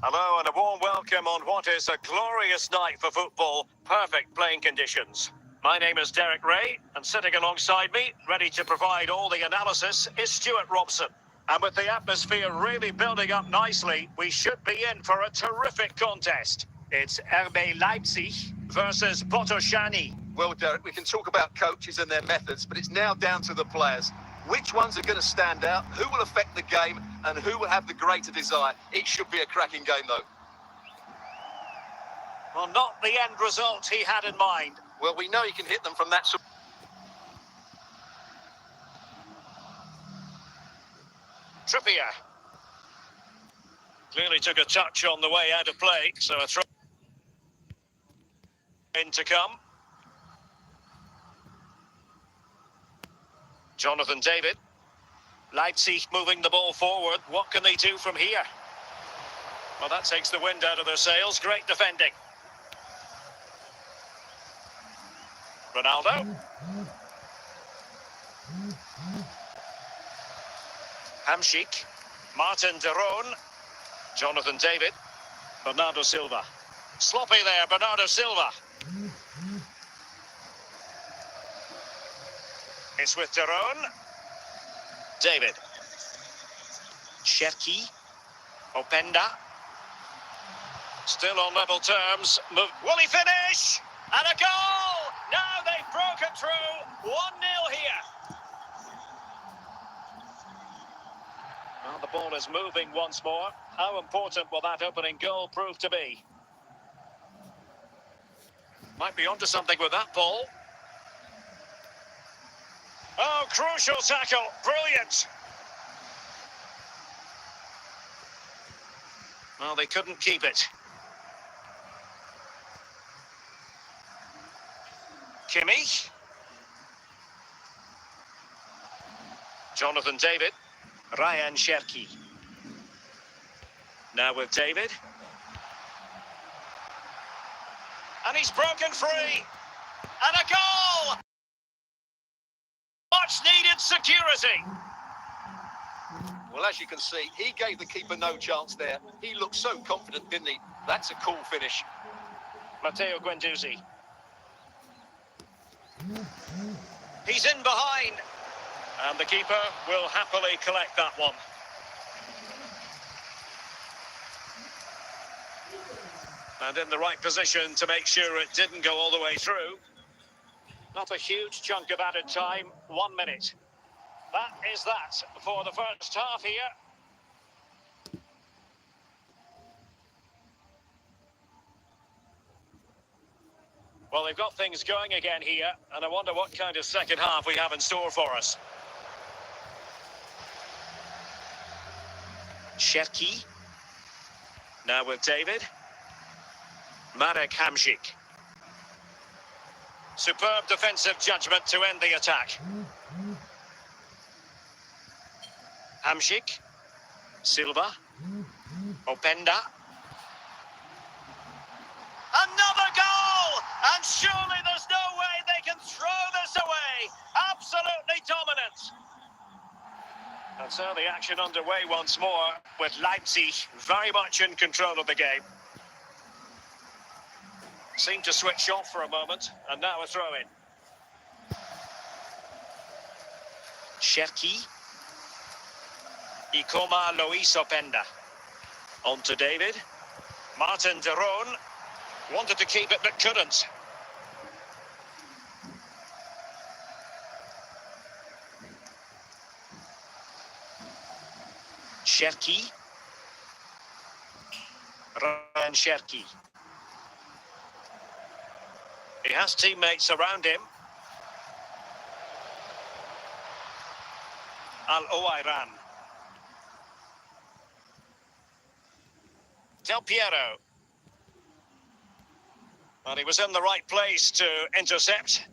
Hello and a warm welcome on what is a glorious night for football. Perfect playing conditions. My name is Derek Ray, and sitting alongside me, ready to provide all the analysis, is Stuart Robson. And with the atmosphere really building up nicely, we should be in for a terrific contest. It's RB Leipzig versus Botoshani. Well, Derek, we can talk about coaches and their methods, but it's now down to the players. Which ones are going to stand out, who will affect the game, and who will have the greater desire? It should be a cracking game, though. Well, not the end result he had in mind. Well, we know he can hit them from that sort. Trippier. Clearly took a touch on the way out of play, so a throw in to come. Jonathan David. Leipzig moving the ball forward. What can they do from here? Well, that takes the wind out of their sails. Great defending. Ronaldo. Hamsik. Martin de Roon. Jonathan David. Bernardo Silva. Sloppy there, Bernardo Silva. It's with de Roon. David. Cherki. Openda. Still on level terms. Will he finish? And a goal! Now they've broken through. 1-0 here. Well, the ball is moving once more. How important will that opening goal prove to be? Might be onto something with that ball. Oh, crucial tackle. Brilliant. Well, they couldn't keep it. Kimmich. Jonathan David. Ryan Cherki. Now with David. And he's broken free. And a goal! Much needed security. Well, as you can see, he gave the keeper no chance there. He looked so confident, didn't he? That's a cool finish. Matteo Guendouzi. He's in behind. And the keeper will happily collect that one. And in the right position to make sure it didn't go all the way through. Not a huge chunk of added time, 1 minute. That is that for the first half here. Well, they've got things going again here, and I wonder what kind of second half we have in store for us. Cherki. Now with David. Marek Hamsik. Superb defensive judgment to end the attack. Hamsik. Silva. Openda. Another goal! And surely there's no way they can throw this away. Absolutely dominant. And so the action underway once more with Leipzig very much in control of the game. Seemed to switch off for a moment, and now a throw-in. Cherki. Ikoma Luis Openda. On to David. Martin de Roon. Wanted to keep it, but couldn't. Cherki. Ryan Cherki. He has teammates around him. Al-Owairan. Del Piero. And he was in the right place to intercept.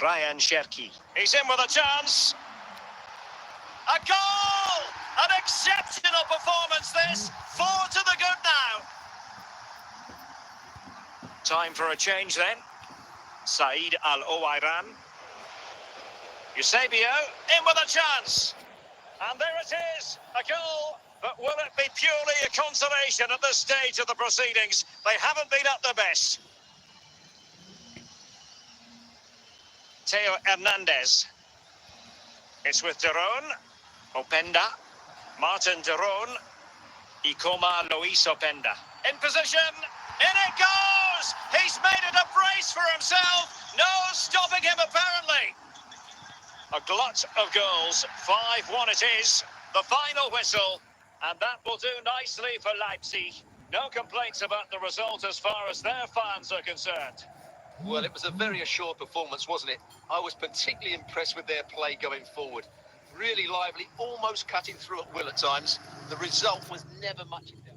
Ryan Cherki. He's in with a chance. A goal! An exceptional performance this. 4 to the good now. Time for a change then. Said Al-Owairan. Eusebio in with a chance. And there it is, a goal. But will it be purely a consolation at this stage of the proceedings? They haven't been at their best. Teo Hernandez. It's with Derone. Openda. Martin Derone. Ikoma Luis Openda. In position. In it goes! He's made it a brace for himself. No stopping him, apparently. A glut of goals. 5-1 it is. The final whistle. And that will do nicely for Leipzig. No complaints about the result as far as their fans are concerned. Well, it was a very assured performance, wasn't it? I was particularly impressed with their play going forward. Really lively, almost cutting through at will at times. The result was never much in doubt.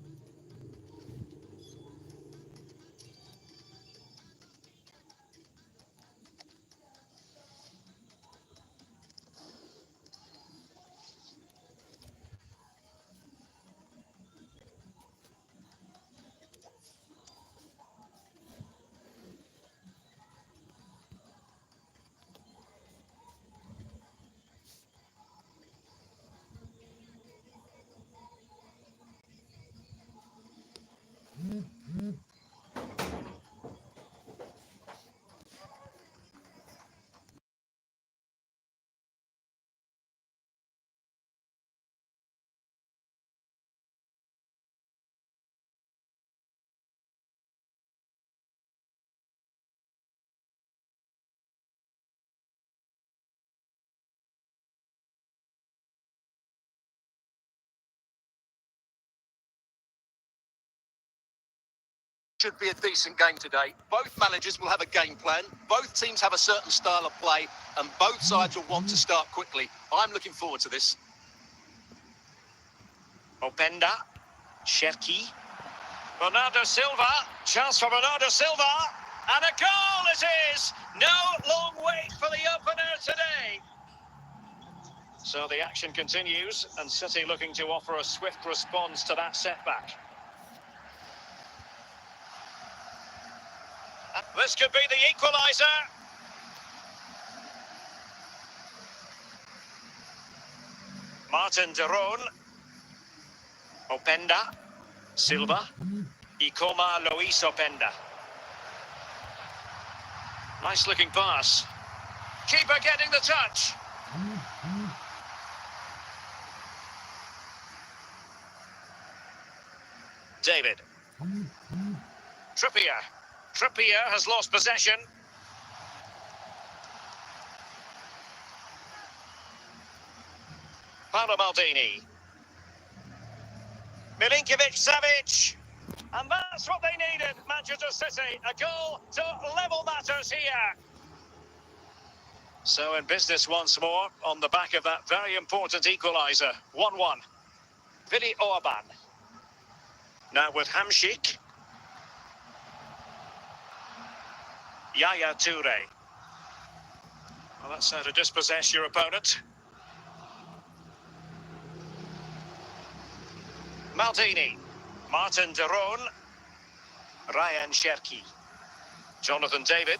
Should be a decent game today. Both managers will have a game plan. Both teams have a certain style of play, and both sides will want to start quickly. I'm looking forward to this. Openda. Cherki. Bernardo Silva. Chance for Bernardo Silva. And a goal it is! No long wait for the opener today. So the action continues, and City looking to offer a swift response to that setback. This could be the equaliser. Martin Derone. Openda. Silva. Ikoma Luis Openda. Nice looking pass. Keeper getting the touch. David. Trippier. Trippier has lost possession. Paolo Maldini. Milinkovic-Savic. And that's what they needed, Manchester City. A goal to level matters here. So in business once more, on the back of that very important equaliser. 1-1. Vili Orban. Now with Hamšík. Yaya Toure. Well, that's how to dispossess your opponent. Maldini. Martin Derone. Ryan Cherki. Jonathan David.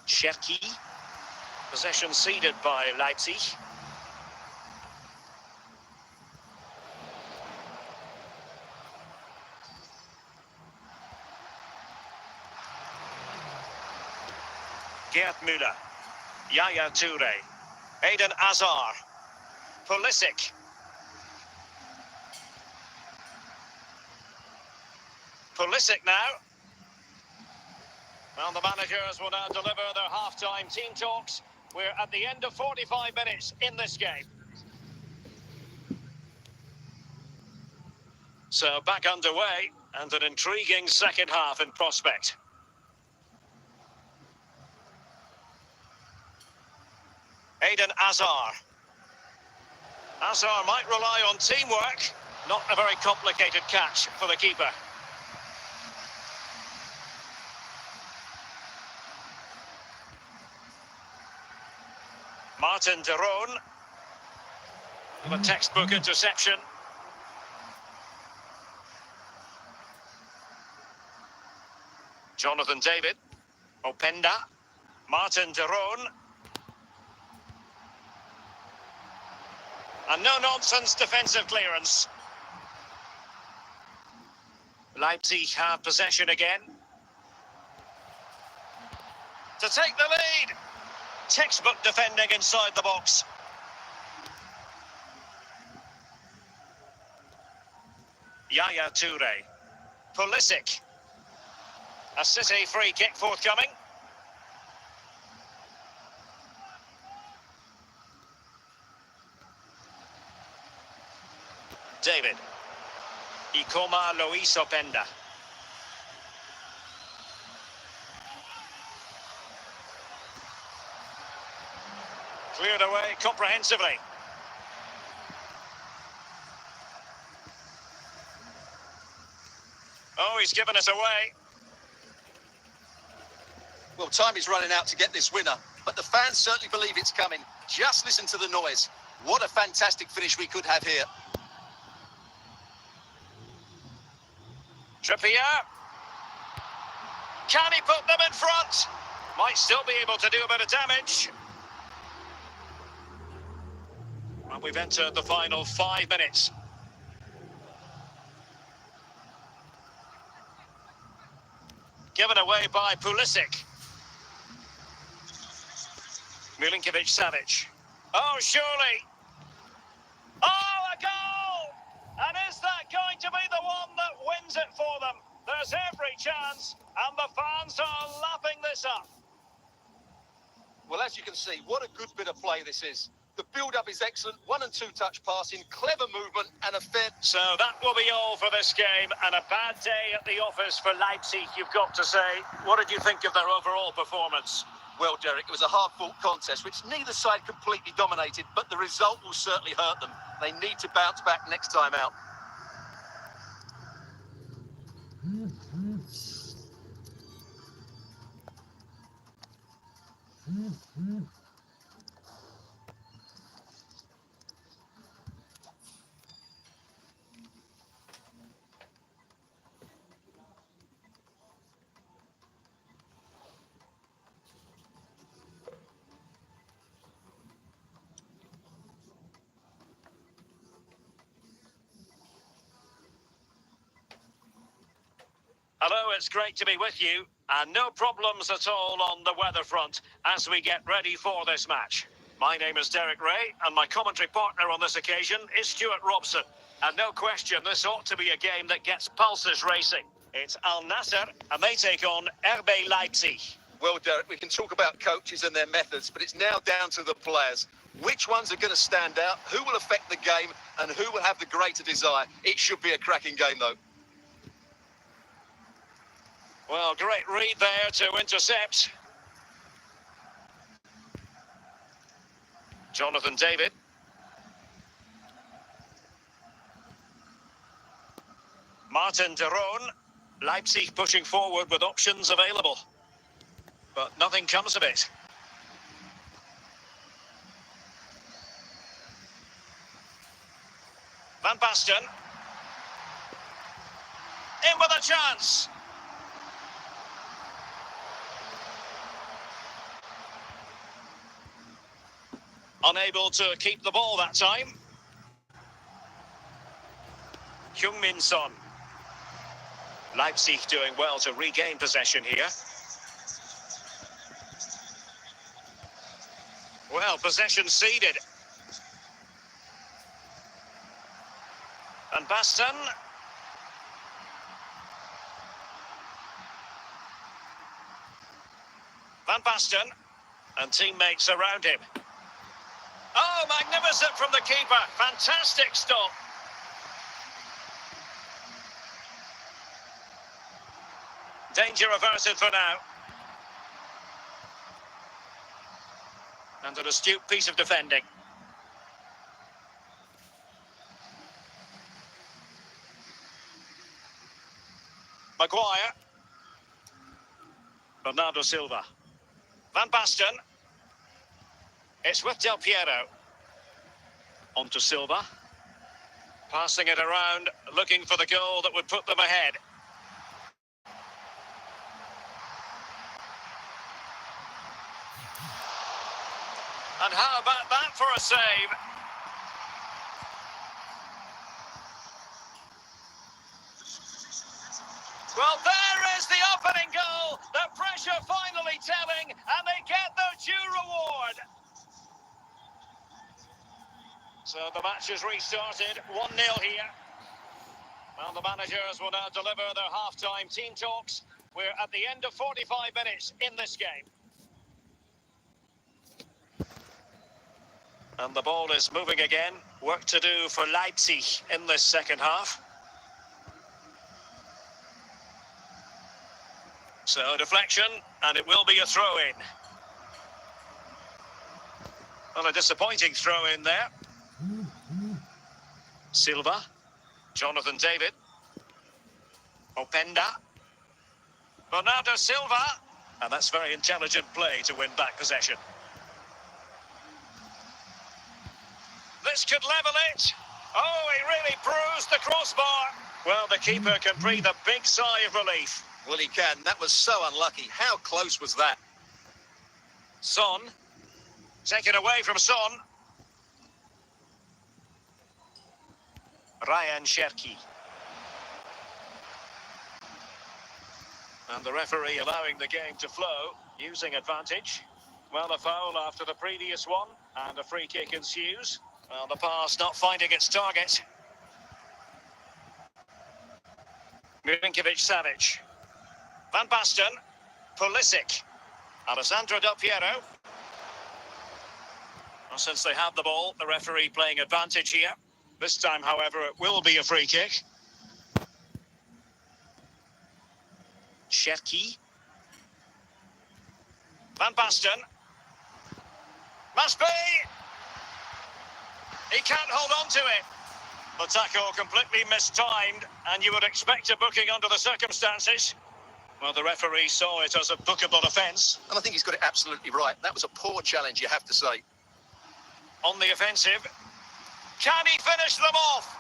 Cherki. Possession ceded by Leipzig. Gerd Müller. Yaya Toure. Eden Hazard. Pulisic. Pulisic now. Well, the managers will now deliver their half-time team talks. We're at the end of 45 minutes in this game. So back underway, and an intriguing second half in prospect. Eden Hazard. Hazard might rely on teamwork. Not a very complicated catch for the keeper. Martin Derone. A textbook interception. Jonathan David. Openda. Martin Derone. And no-nonsense defensive clearance. Leipzig have possession again. To take the lead. Textbook defending inside the box. Yaya Toure. Pulisic. A City free kick forthcoming. David. Ikoma Luis Openda. Cleared away comprehensively. Oh, he's given us away. Well, time is running out to get this winner, but the fans certainly believe it's coming. Just listen to the noise. What a fantastic finish we could have here. Trippier. Can he put them in front? Might still be able to do a bit of damage. And we've entered the final 5 minutes. Given away by Pulisic. Milinkovic-Savic. Oh, surely. Oh, a goal! And is that going to be the one that wins it for them? There's every chance, and the fans are lapping this up. Well, as you can see, what a good bit of play this is. The build-up is excellent, 1- and 2-touch passing, clever movement, and a fair... So that will be all for this game, and a bad day at the office for Leipzig, you've got to say. What did you think of their overall performance? Well, Derek, it was a hard-fought contest, which neither side completely dominated, but the result will certainly hurt them. They need to bounce back next time out. Hello, it's great to be with you, and no problems at all on the weather front as we get ready for this match. My name is Derek Ray, and my commentary partner on this occasion is Stuart Robson. And no question, this ought to be a game that gets pulses racing. It's Al Nassr, and they take on RB Leipzig. Well, Derek, we can talk about coaches and their methods, but it's now down to the players. Which ones are going to stand out, who will affect the game, and who will have the greater desire? It should be a cracking game, though. Well, great read there to intercept. Jonathan David. Martin de Roon. Leipzig pushing forward with options available. But nothing comes of it. Van Basten. In with a chance. Unable to keep the ball that time. Heung-min Son. Leipzig doing well to regain possession here. Well, possession ceded. Van Basten. Van Basten. And teammates around him. Oh, magnificent from the keeper. Fantastic stop. Danger averted for now. And an astute piece of defending. Maguire. Bernardo Silva. Van Basten. It's with Del Piero. On to Silva. Passing it around, looking for the goal that would put them ahead. And how about that for a save? Well, there is the opening goal. The pressure finally telling, and they get their due reward. So the match has restarted, 1-0 here. Well, the managers will now deliver their half-time team talks. We're at the end of 45 minutes in this game. And the ball is moving again. Work to do for Leipzig in this second half. So deflection, and it will be a throw-in. Well, a disappointing throw-in there. Silva, Jonathan David, Openda, Bernardo Silva, and that's very intelligent play to win back possession. This could level it. Oh, he really bruised the crossbar. Well, the keeper can breathe a big sigh of relief. Well, he can. That was so unlucky. How close was that? Son, taken away from Son. Ryan Cherki. And the referee allowing the game to flow, using advantage. Well, a foul after the previous one, and a free kick ensues. Well, the pass not finding its target. Milinkovic-Savic. Van Basten. Pulisic. Alessandro Del Piero. Well, since they have the ball, the referee playing advantage here. This time, however, it will be a free kick. Cherki. Van Basten. Must be! He can't hold on to it. The tackle completely mistimed, and you would expect a booking under the circumstances. Well, the referee saw it as a bookable offence. And I think he's got it absolutely right. That was a poor challenge, you have to say. On the offensive. Can he finish them off?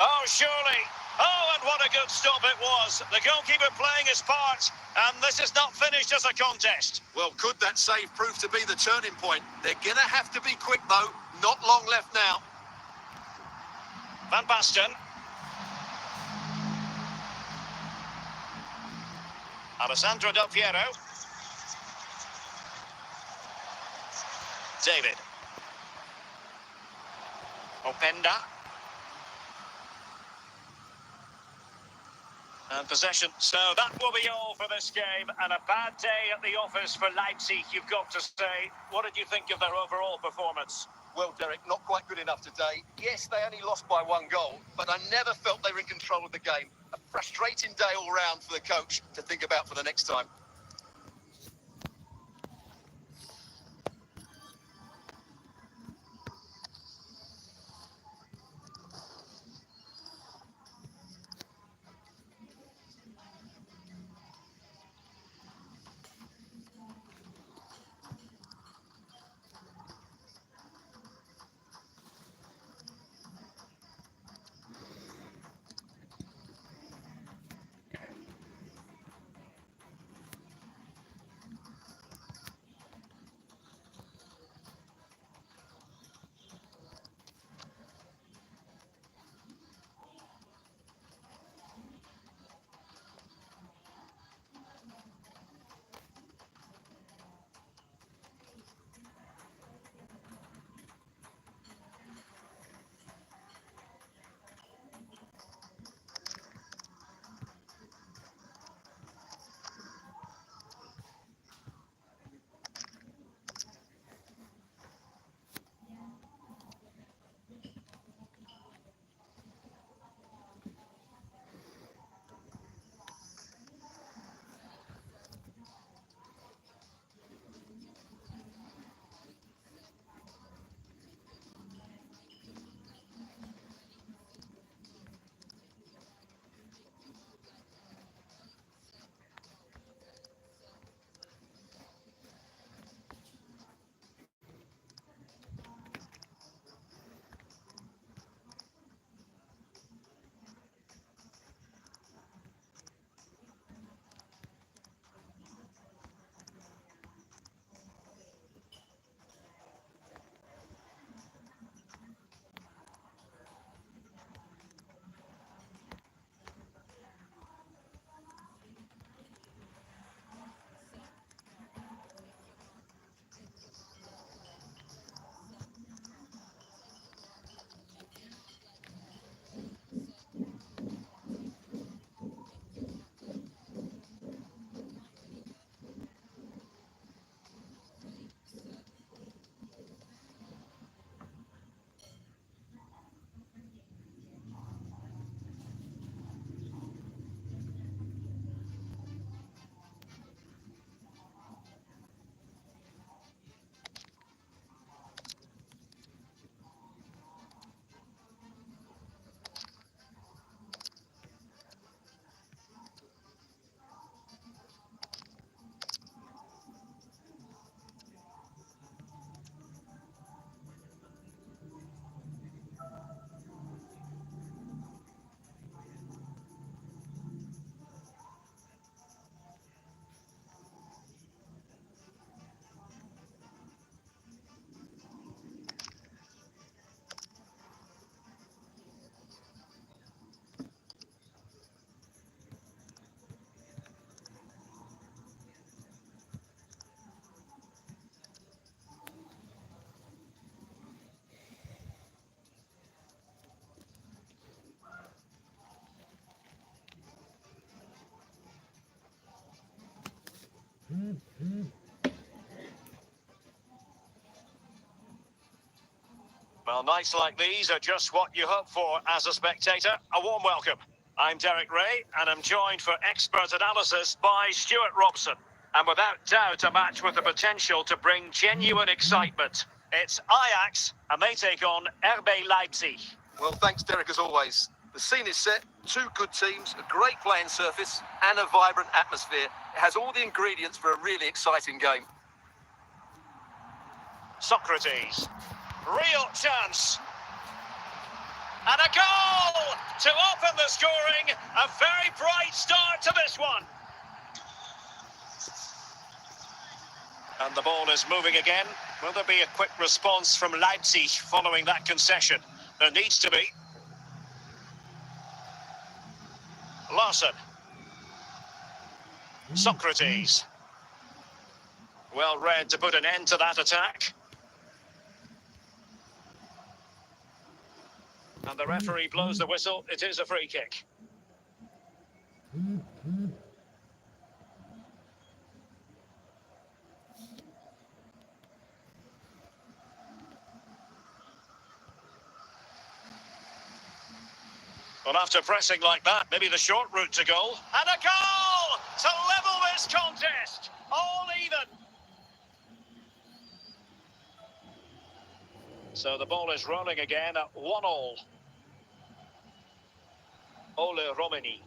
Oh, surely. Oh, and what a good stop it was. The goalkeeper playing his part, and this is not finished as a contest. Well, could that save prove to be the turning point? They're going to have to be quick, though. Not long left now. Van Basten. Alessandro Del Piero. David. Openda. And possession. So that will be all for this game. And a bad day at the office for Leipzig, you've got to say. What did you think of their overall performance? Well, Derek, not quite good enough today. Yes, they only lost by 1 goal, but I never felt they were in control of the game. A frustrating day all round for the coach to think about for the next time. Well, nights like these are just what you hope for as a spectator. A warm welcome. I'm Derek Ray, and I'm joined for expert analysis by Stuart Robson. And without doubt, a match with the potential to bring genuine excitement. It's Ajax, and they take on RB Leipzig. Well, thanks, Derek, as always. The scene is set, two good teams, a great playing surface, and a vibrant atmosphere. It has all the ingredients for a really exciting game. Socrates. Real chance. And a goal to open the scoring. A very bright start to this one. And the ball is moving again. Will there be a quick response from Leipzig following that concession? There needs to be. Larson. Socrates. Well read to put an end to that attack. And the referee blows the whistle. It is a free kick. Well, after pressing like that, maybe the short route to goal. And a goal to level this contest. All even. So the ball is rolling again at 1-1. Ole Romani.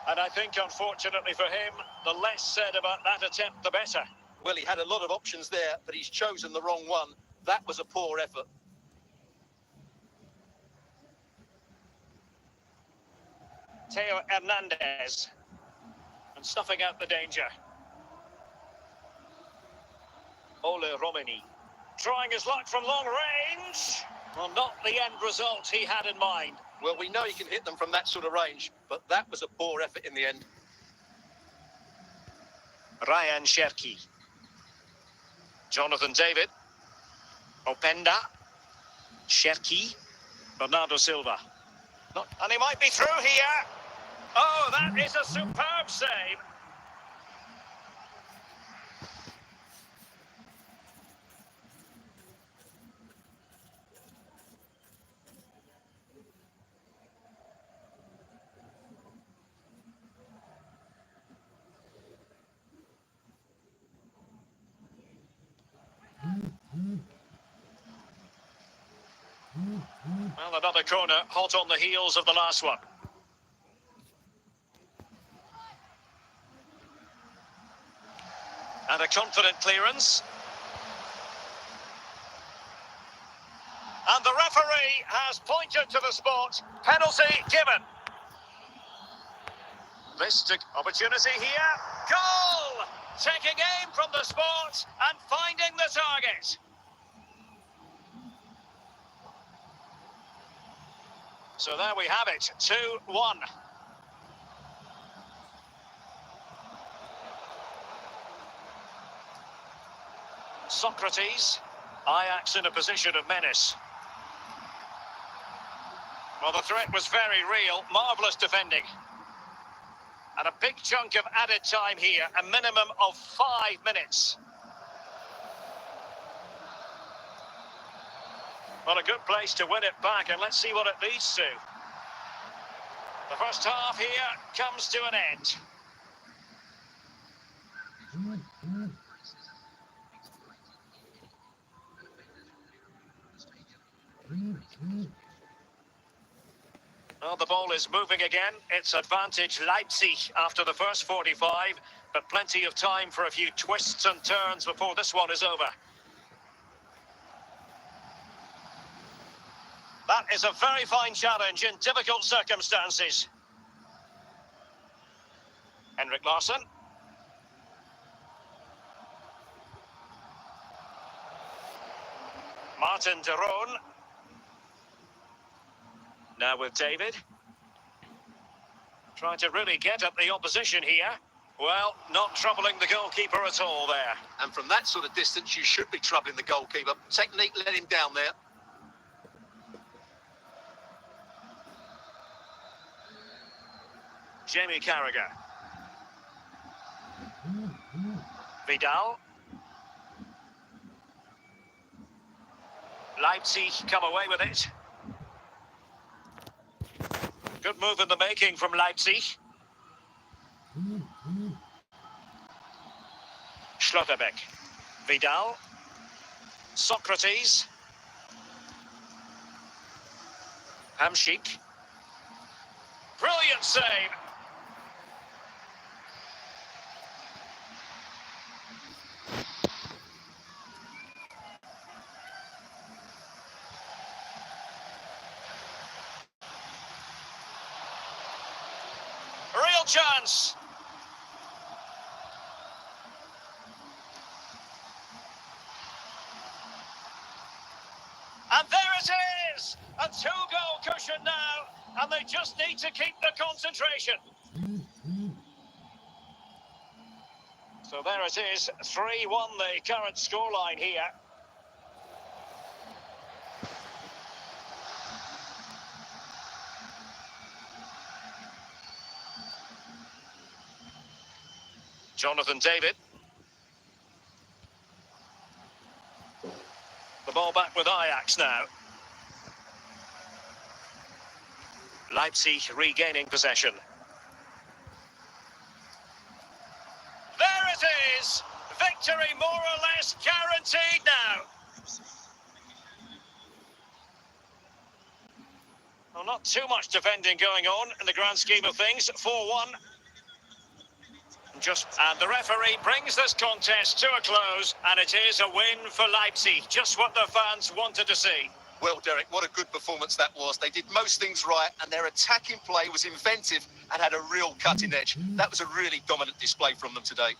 And I think, unfortunately for him, the less said about that attempt, the better. Well, he had a lot of options there, but he's chosen the wrong one. That was a poor effort. Theo Hernandez. And snuffing out the danger. Ole Romani. Trying his luck from long range. Well, not the end result he had in mind. Well, we know he can hit them from that sort of range, but that was a poor effort in the end. Ryan Cherki. Jonathan David. Openda. Cherki. Bernardo Silva. And he might be through here. Oh, that is a superb save. Well, another corner, hot on the heels of the last one. And a confident clearance. And the referee has pointed to the spot. Penalty given. Missed opportunity here. Goal! Taking aim from the spot and finding the target. So there we have it, 2-1. Socrates, Ajax in a position of menace. Well, the threat was very real, marvellous defending. And a big chunk of added time here, a minimum of 5 minutes. Well, a good place to win it back, and let's see what it leads to. The first half here comes to an end. Well, the ball is moving again. It's advantage Leipzig after the first 45, but plenty of time for a few twists and turns before this one is over. That is a very fine challenge in difficult circumstances. Henrik Larsson. Martin de Roon. Now with David. Trying to really get at the opposition here. Well, not troubling the goalkeeper at all there. And from that sort of distance, you should be troubling the goalkeeper. Technique let him down there. Jamie Carragher. Vidal. Leipzig come away with it. Good move in the making from Leipzig. Schlotterbeck. Vidal. Socrates. Hamšík. Brilliant save. Real chance. And there it is! A two-goal cushion now, and they just need to keep the concentration. So there it is, 3-1 the current scoreline here. Jonathan David. The ball back with Ajax now. Leipzig regaining possession. There it is! Victory more or less guaranteed now. Well, not too much defending going on in the grand scheme of things. 4-1. And the referee brings this contest to a close, and it is a win for Leipzig. Just what the fans wanted to see. Well, Derek, what a good performance that was. They did most things right, and their attacking play was inventive and had a real cutting edge. That was a really dominant display from them today.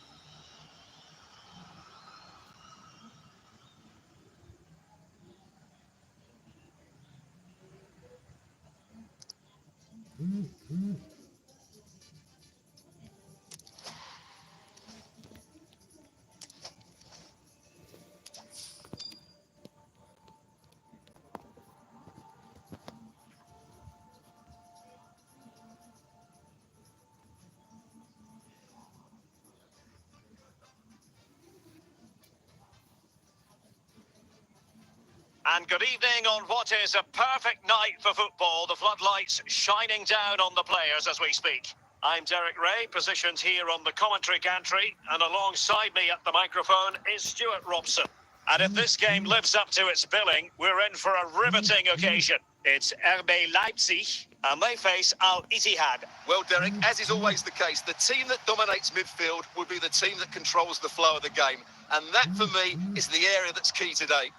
And good evening on what is a perfect night for football. The floodlights shining down on the players as we speak. I'm Derek Ray, positioned here on the commentary gantry, and alongside me at the microphone is Stuart Robson. And if this game lives up to its billing, we're in for a riveting occasion. It's RB Leipzig, and they face Al Ittihad. Well, Derek, as is always the case, the team that dominates midfield will be the team that controls the flow of the game. And that, for me, is the area that's key today.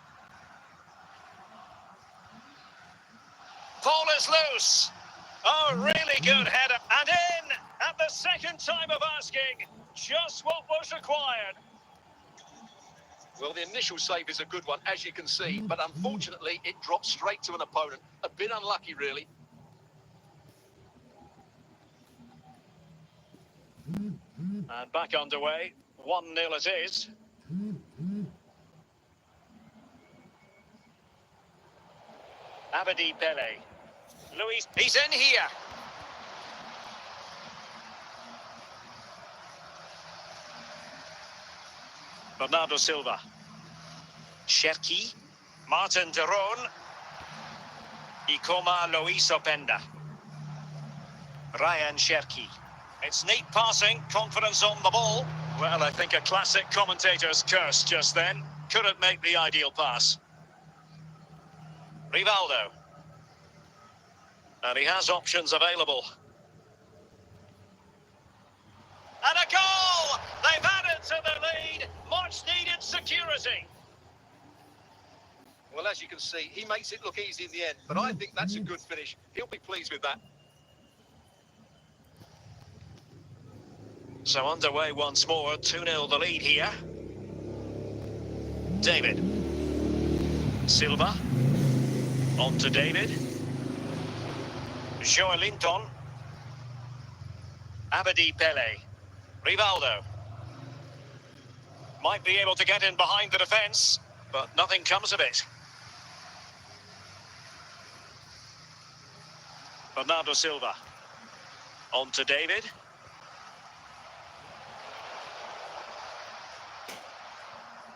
Ball is loose. Oh, really good header. And in at the second time of asking. Just what was required. Well, the initial save is a good one, as you can see. But unfortunately, it dropped straight to an opponent. A bit unlucky, really. And back underway. 1-0 it is. Abedi Pele. Luis, he's in here. Bernardo Silva. Cherki. Martin de Roon. Ikoma Luis Openda. Ryan Cherki. It's neat passing, confidence on the ball. Well, I think a classic commentator's curse just then. Couldn't make the ideal pass. Rivaldo. And he has options available. And a goal! They've added to the lead. Much needed security. Well, as you can see, he makes it look easy in the end. But I think that's a good finish. He'll be pleased with that. So underway once more. 2-0 the lead here. David. Silva. On to David. Joelinton. Abedi Pele. Rivaldo. Might be able to get in behind the defence, but nothing comes of it. Bernardo Silva. On to David.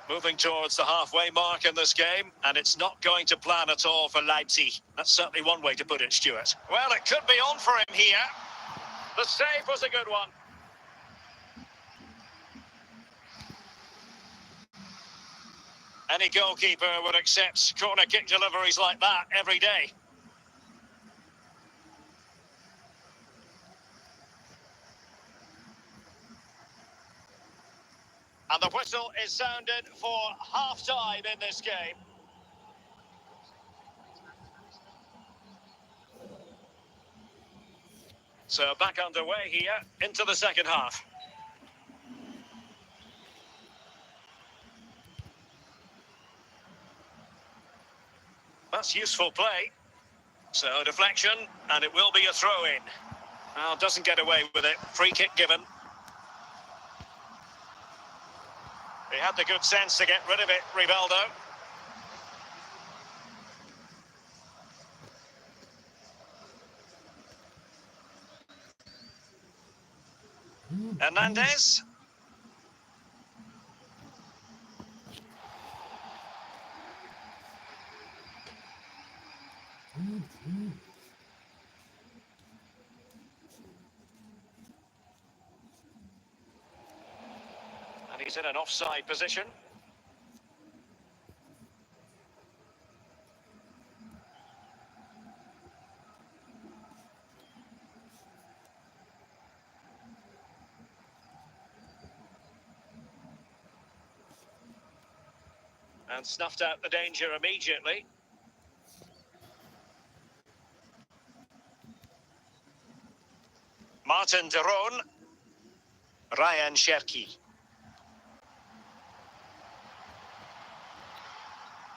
Moving towards the halfway mark in this game, and it's not going to plan at all for Leipzig. That's certainly one way to put it, Stuart. Well, it could be on for him here. The save was a good one. Any goalkeeper would accept corner kick deliveries like that every day. And the whistle is sounded for half-time in this game. So back underway here into the second half. That's useful play. So deflection, and it will be a throw-in. Well, doesn't get away with it. Free kick given. He had the good sense to get rid of it, Rivaldo. Hernandez. And he's in an offside position. And snuffed out the danger immediately. Martin de Roon. Ryan Cherki.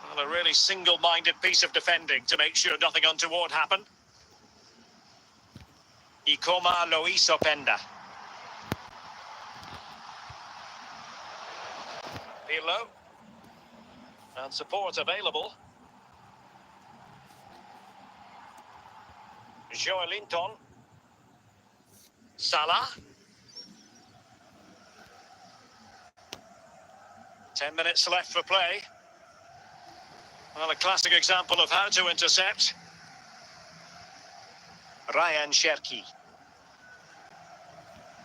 Well, a really single-minded piece of defending to make sure nothing untoward happened. Ikoma Lois Openda. Pirlo. And support available. Joelinton. Salah. 10 minutes left for play. Well, a classic example of how to intercept. Ryan Cherki.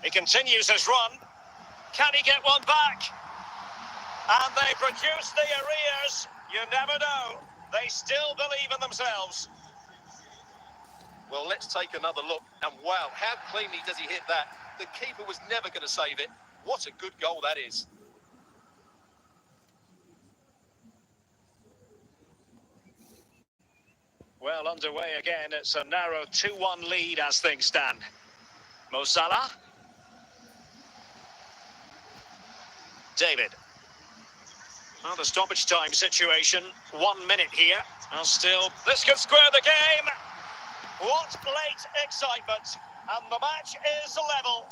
He continues his run. Can he get one back? And they produce the arrears. You never know. They still believe in themselves. Well, let's take another look. And wow, how cleanly does he hit that? The keeper was never going to save it. What a good goal that is. Well, underway again. It's a narrow 2-1 lead as things stand. Mo Salah. David. Well, the stoppage time situation, 1 minute here. And still, this could square the game. What late excitement. And the match is level.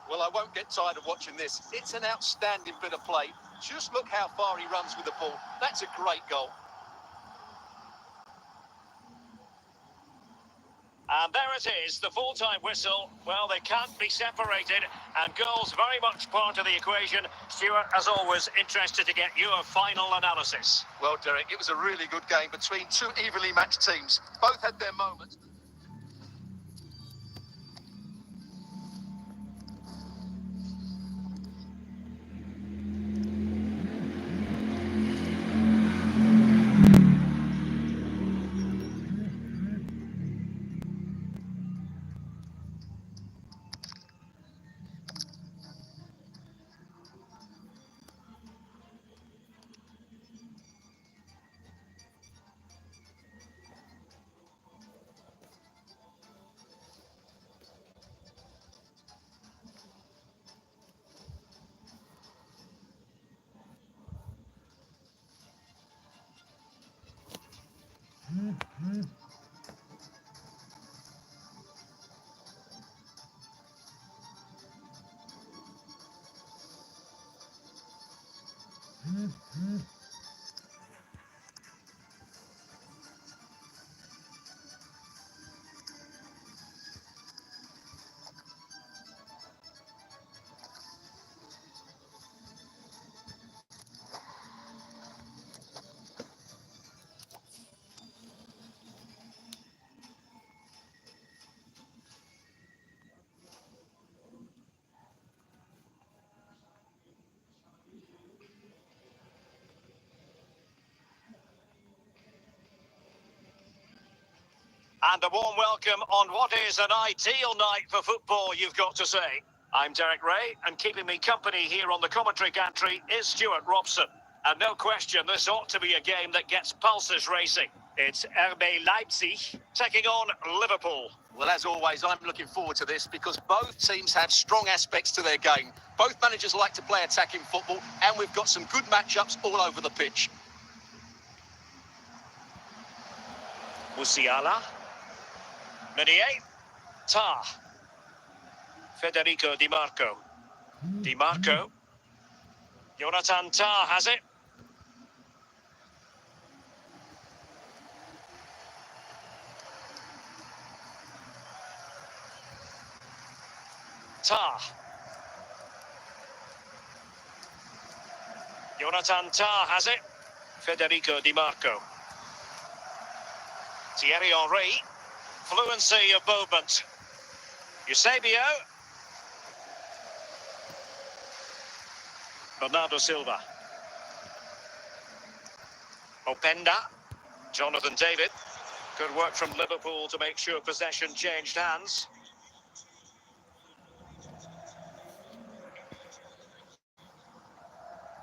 Well, I won't get tired of watching this. It's an outstanding bit of play. Just look how far he runs with the ball. That's a great goal. And there it is, the full-time whistle. Well, they can't be separated, and goals very much part of the equation. Stuart, as always, interested to get your final analysis. Well, Derek, it was a really good game between two evenly matched teams. Both had their moments. And a warm welcome on what is an ideal night for football, you've got to say. I'm Derek Ray, and keeping me company here on the commentary gantry is Stuart Robson. And no question, this ought to be a game that gets pulses racing. It's RB Leipzig taking on Liverpool. Well, as always, I'm looking forward to this because both teams have strong aspects to their game. Both managers like to play attacking football, and we've got some good matchups all over the pitch. Musiala. Meunier. Tah. Federico Di Marco. Di Marco. Jonathan Tah has it. Tah. Jonathan Tah has it. Federico Di Marco. Thierry Henry. Fluency of movement. Eusebio. Bernardo Silva. Openda. Jonathan David. Good work from Liverpool to make sure possession changed hands.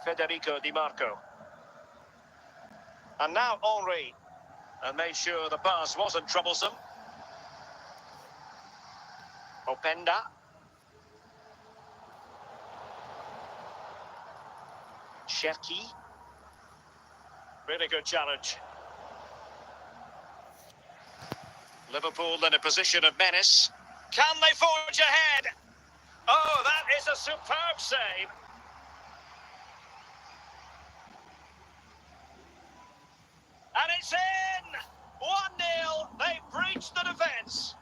Federico Di Marco. And now Henry. And made sure the pass wasn't troublesome. Openda. Cherki. Really good challenge. Liverpool in a position of menace. Can they forge ahead? Oh, that is a superb save. And it's in! 1-0. They've breached the defence.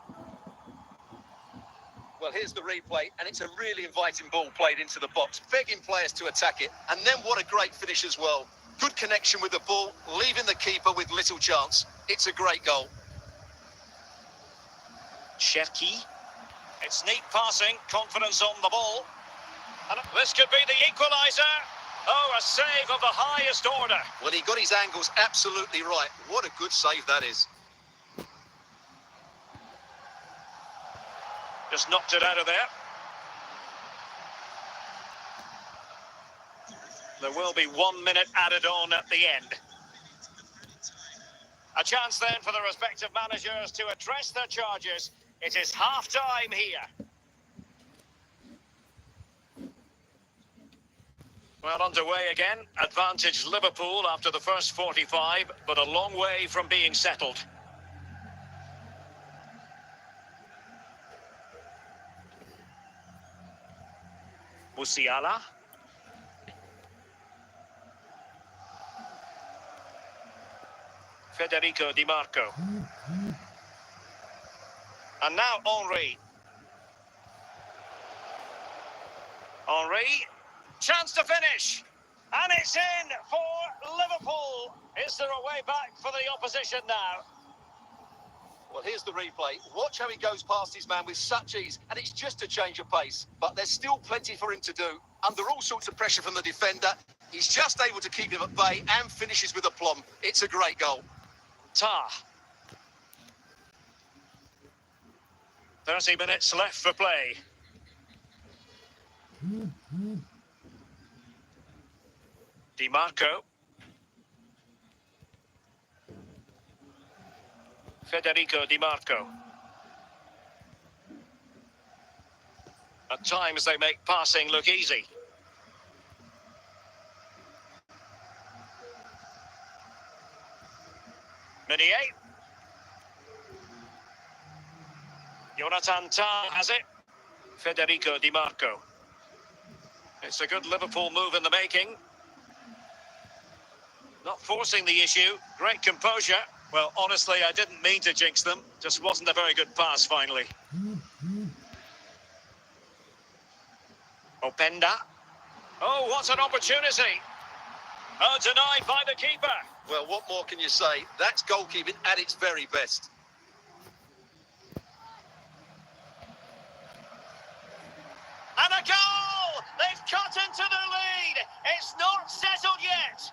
Well, here's the replay, and it's a really inviting ball played into the box, begging players to attack it. And then what a great finish as well. Good connection with the ball, leaving the keeper with little chance. It's a great goal. Cherki. It's neat passing, confidence on the ball. And this could be the equaliser. Oh, a save of the highest order. Well, he got his angles absolutely right. What a good save that is. Just knocked it out of there. There will be 1 minute added on at the end. A chance then for the respective managers to address their charges. It is half-time here. Well, underway again. Advantage Liverpool after the first 45, but a long way from being settled. Musiala. Federico Di Marco. And now Henry. Henry. Chance to finish. And it's in for Liverpool. Is there a way back for the opposition now? Well, here's the replay. Watch how he goes past his man with such ease, and it's just a change of pace. But there's still plenty for him to do. Under all sorts of pressure from the defender, he's just able to keep him at bay and finishes with aplomb. It's a great goal. Tah. 30 minutes left for play. Di Marco. Federico Di Marco. At times they make passing look easy. Meunier. Jonathan Tah has it. Federico Di Marco. It's a good Liverpool move in the making. Not forcing the issue. Great composure. Well, honestly, I didn't mean to jinx them. Just wasn't a very good pass, finally. Openda. Oh, what an opportunity. Oh, denied by the keeper. Well, what more can you say? That's goalkeeping at its very best. And a goal! They've cut into the lead. It's not settled yet.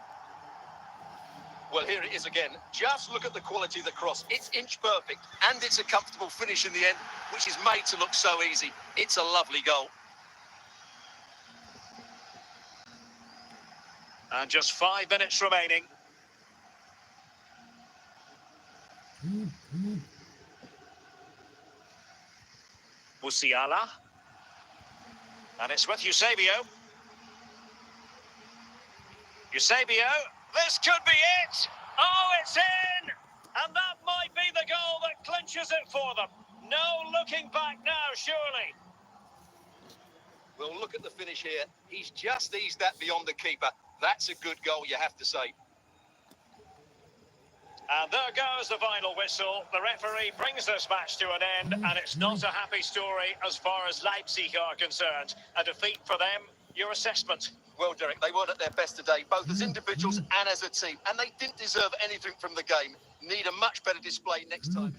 Well, here it is again. Just look at the quality of the cross. It's inch perfect, and it's a comfortable finish in the end, which is made to look so easy. It's a lovely goal. And just 5 minutes remaining. Musiala. And it's with Eusebio. Eusebio, this could be it! Oh, it's in! And that might be the goal that clinches it for them. No looking back now, surely. Well, look at the finish here. He's just eased that beyond the keeper. That's a good goal, you have to say. And there goes the final whistle. The referee brings this match to an end, and it's not a happy story as far as Leipzig are concerned. A defeat for them. Your assessment? Well, Derek, they weren't at their best today, both as individuals and as a team, and they didn't deserve anything from the game. Need a much better display next time.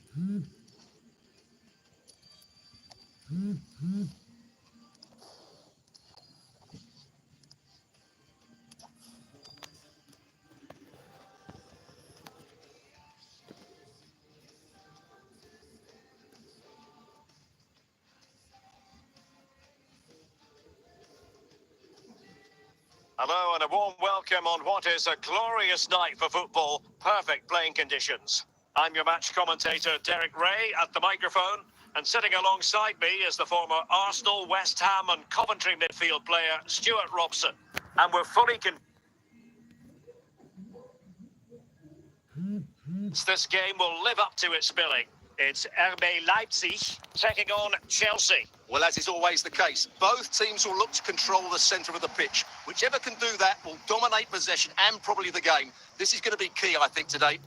Hello and a warm welcome on what is a glorious night for football. Perfect playing conditions. I'm your match commentator, Derek Ray, at the microphone. And sitting alongside me is the former Arsenal, West Ham and Coventry midfield player, Stuart Robson. And we're fully convinced this game will live up to its billing. It's RB Leipzig taking on Chelsea. Well, as is always the case, both teams will look to control the centre of the pitch. Whichever can do that will dominate possession and probably the game. This is going to be key, I think, today.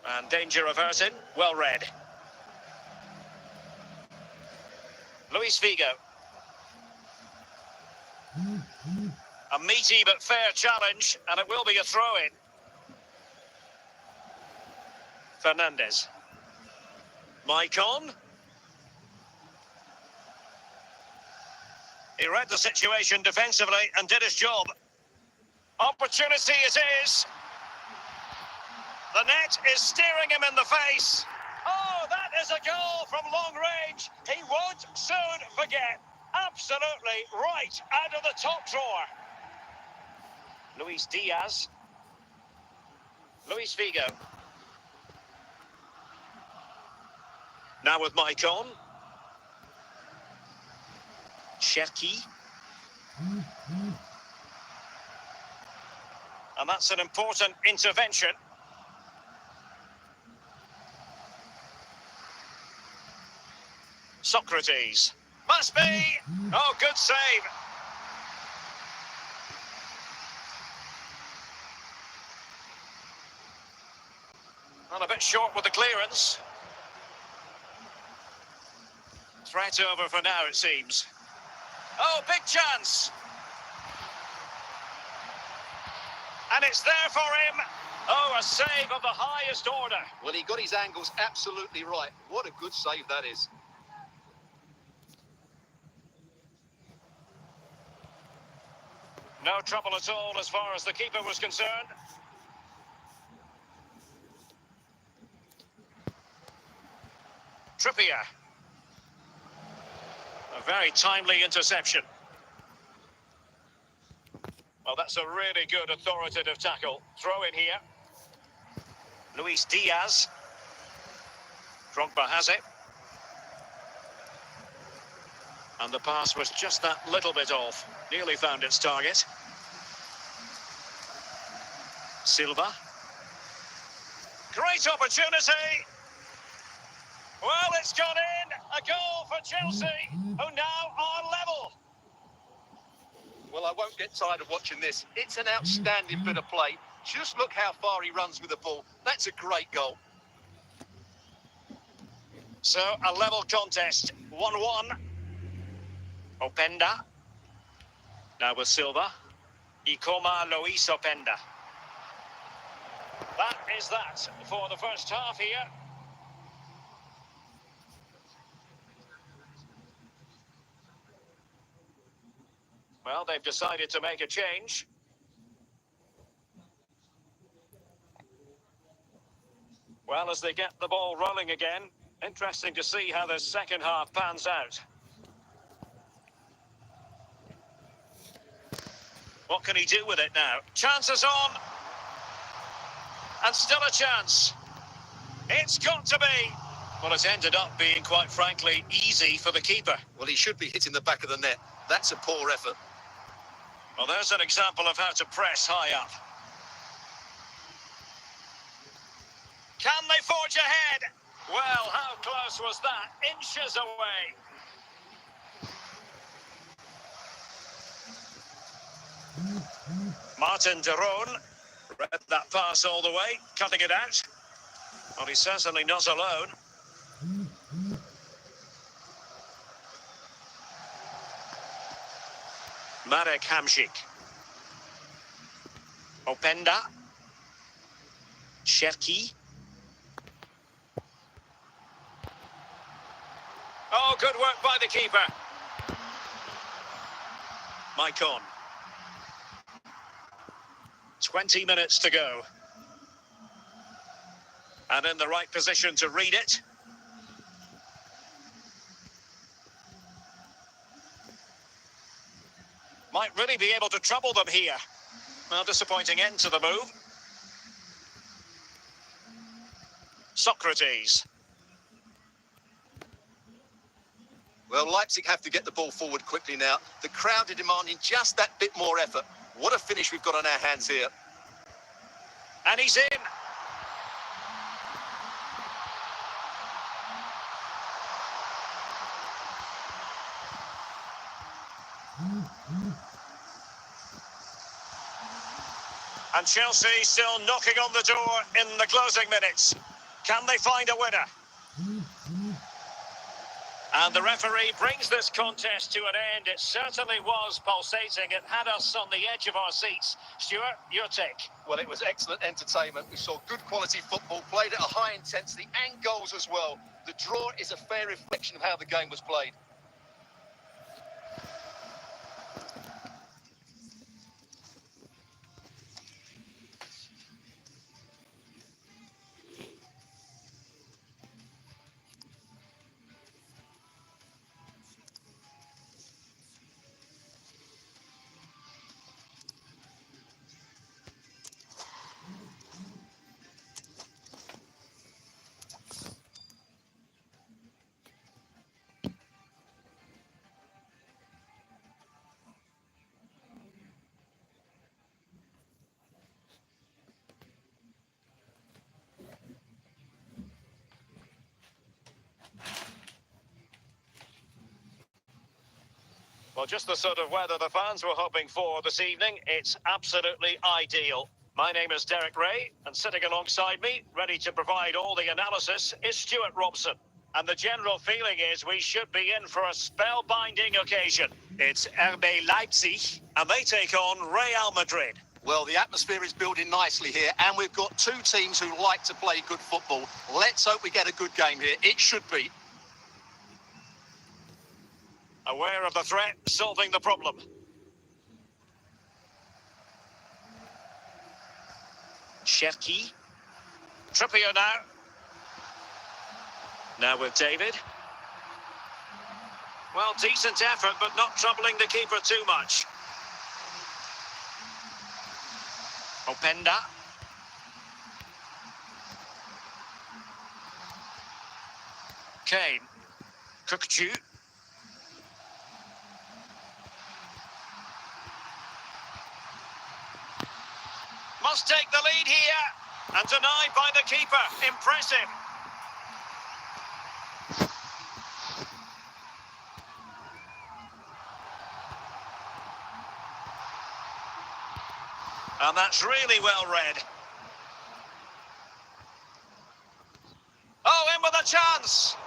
And danger averted, well read. Luis Figo. A meaty but fair challenge, and it will be a throw-in. Fernandez. Maicon. He read the situation defensively and did his job. Opportunity it is. The net is staring him in the face. Oh, that is a goal from long range. He won't soon forget. Absolutely right out of the top drawer. Luis Diaz. Luis Figo. Now with Maicon. Cherki. And that's an important intervention. Socrates. Must be! Oh, good save. And a bit short with the clearance. Threat over for now, it seems. Oh, big chance. And it's there for him. Oh, a save of the highest order. Well, he got his angles absolutely right. What a good save that is. No trouble at all as far as the keeper was concerned. Trippier. A very timely interception. Well, that's a really good authoritative tackle. Throw in here. Luis Diaz. Drogba has it. And the pass was just that little bit off. Nearly found its target. Silva. Great opportunity. Well, it's gone in. A goal for Chelsea, who now are level. Well, I won't get tired of watching this. It's an outstanding bit of play. Just look how far he runs with the ball. That's a great goal. So, a level contest. 1-1. Openda. Now with Silva. Ikoma Luis Openda. That is that for the first half here. Well, they've decided to make a change. Well, as they get the ball rolling again, interesting to see how the second half pans out. What can he do with it now? Chances on. And still a chance. It's got to be. Well, it's ended up being, quite frankly, easy for the keeper. Well, he should be hitting the back of the net. That's a poor effort. Well, there's an example of how to press high up. Can they forge ahead? Well, how close was that? Inches away. Martin de Roon read that pass all the way, cutting it out. Well, he's certainly not alone. Marek Hamsik. Openda. Cherki. Oh, good work by the keeper. Maicon. 20 minutes to go. And in the right position to read it. Might really be able to trouble them here. Well, disappointing end to the move. Socrates. Well, Leipzig have to get the ball forward quickly now. The crowd are demanding just that bit more effort. What a finish we've got on our hands here. And he's in. And Chelsea still knocking on the door in the closing minutes. Can they find a winner? And the referee brings this contest to an end. It certainly was pulsating. It had us on the edge of our seats. Stuart, your take? Well, it was excellent entertainment. We saw good quality football, played at a high intensity and goals as well. The draw is a fair reflection of how the game was played. Well, just the sort of weather the fans were hoping for this evening. It's absolutely ideal. My name is Derek Ray, and sitting alongside me, ready to provide all the analysis, is Stuart Robson. And the general feeling is we should be in for a spellbinding occasion. It's RB Leipzig, and they take on Real Madrid. Well, the atmosphere is building nicely here, and we've got two teams who like to play good football. Let's hope we get a good game here. It should be. Aware of the threat, solving the problem. Cherki. Trippier now. Now with David. Well, decent effort, but not troubling the keeper too much. Openda. Kane. Kukcu. Must take the lead here, and denied by the keeper. Impressive. And that's really well read. Oh, in with a chance.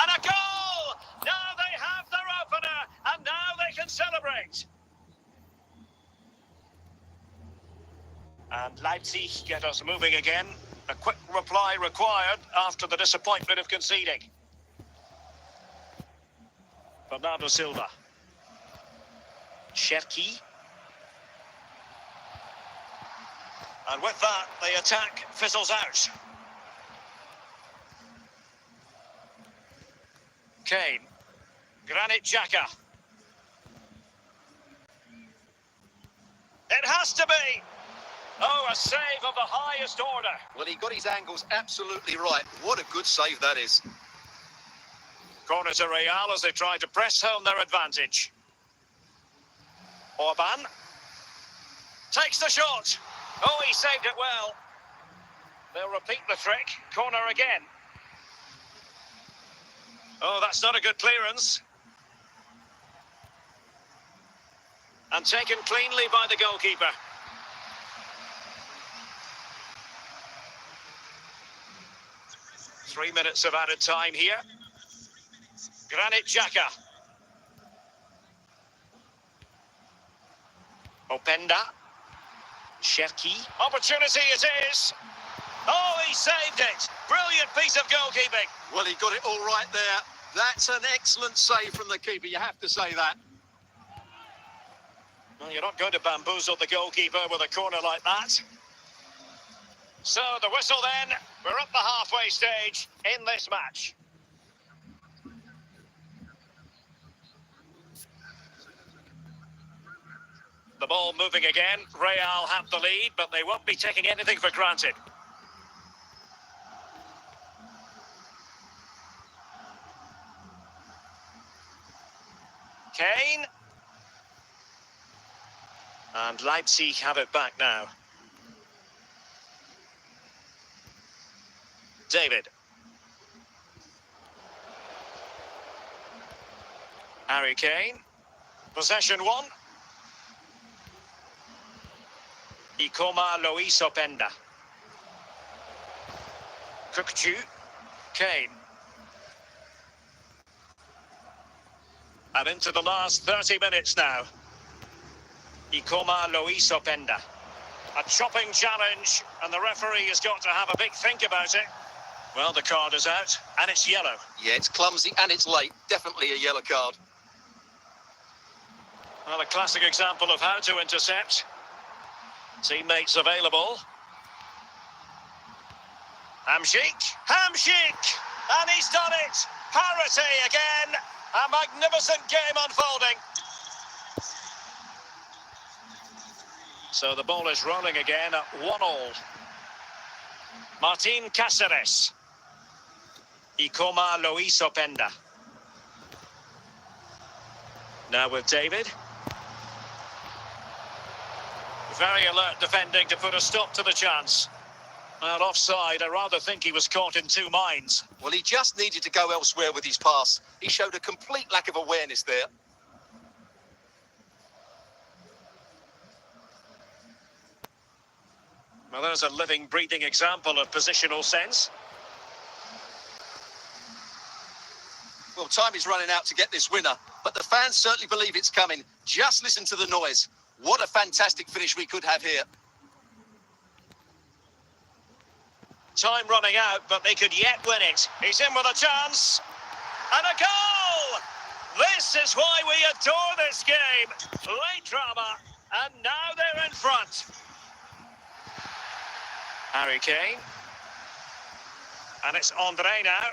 And a goal! Now they have their opener, and now they can celebrate. And Leipzig get us moving again. A quick reply required after the disappointment of conceding. Bernardo Silva. Cherki. And with that, the attack fizzles out. Kane. Granit Xhaka. It has to be! Oh, a save of the highest order. Well, he got his angles absolutely right. What a good save that is. Corner to Real as they try to press home their advantage. Orban. Takes the shot. Oh, he saved it well. They'll repeat the trick. Corner again. Oh, that's not a good clearance. And taken cleanly by the goalkeeper. Three minutes of added time here. Granit Xhaka. Openda. Cherki. Opportunity it is. Oh, he saved it. Brilliant piece of goalkeeping. Well, he got it all right there. That's an excellent save from the keeper, you have to say that. Well, you're not going to bamboozle the goalkeeper with a corner like that. So the whistle then. We're at the halfway stage in this match. The ball moving again. Real have the lead, but they won't be taking anything for granted. Kane. And Leipzig have it back now. David. Harry Kane. Possession one. Ikoma Luis Openda. Kukchu. Kane. And into the last 30 minutes now. Ikoma Luis Openda. A chopping challenge, and the referee has got to have a big think about it. Well, the card is out, and it's yellow. Yeah, it's clumsy and it's late. Definitely a yellow card. Well, a classic example of how to intercept. Teammates available. Hamsik! And he's done it! Parity again! A magnificent game unfolding. So the ball is rolling again at 1-1. Martin Cáceres. Ikoma Luis Openda. Now with David. Very alert defending to put a stop to the chance. Well, offside, I rather think he was caught in two minds. Well, he just needed to go elsewhere with his pass. He showed a complete lack of awareness there. Well, there's a living, breathing example of positional sense. Well, time is running out to get this winner, but the fans certainly believe it's coming. Just listen to the noise. What a fantastic finish we could have here. Time running out, but they could yet win it. He's in with a chance. And a goal! This is why we adore this game. Late drama, and now they're in front. Harry Kane. And it's Andre now.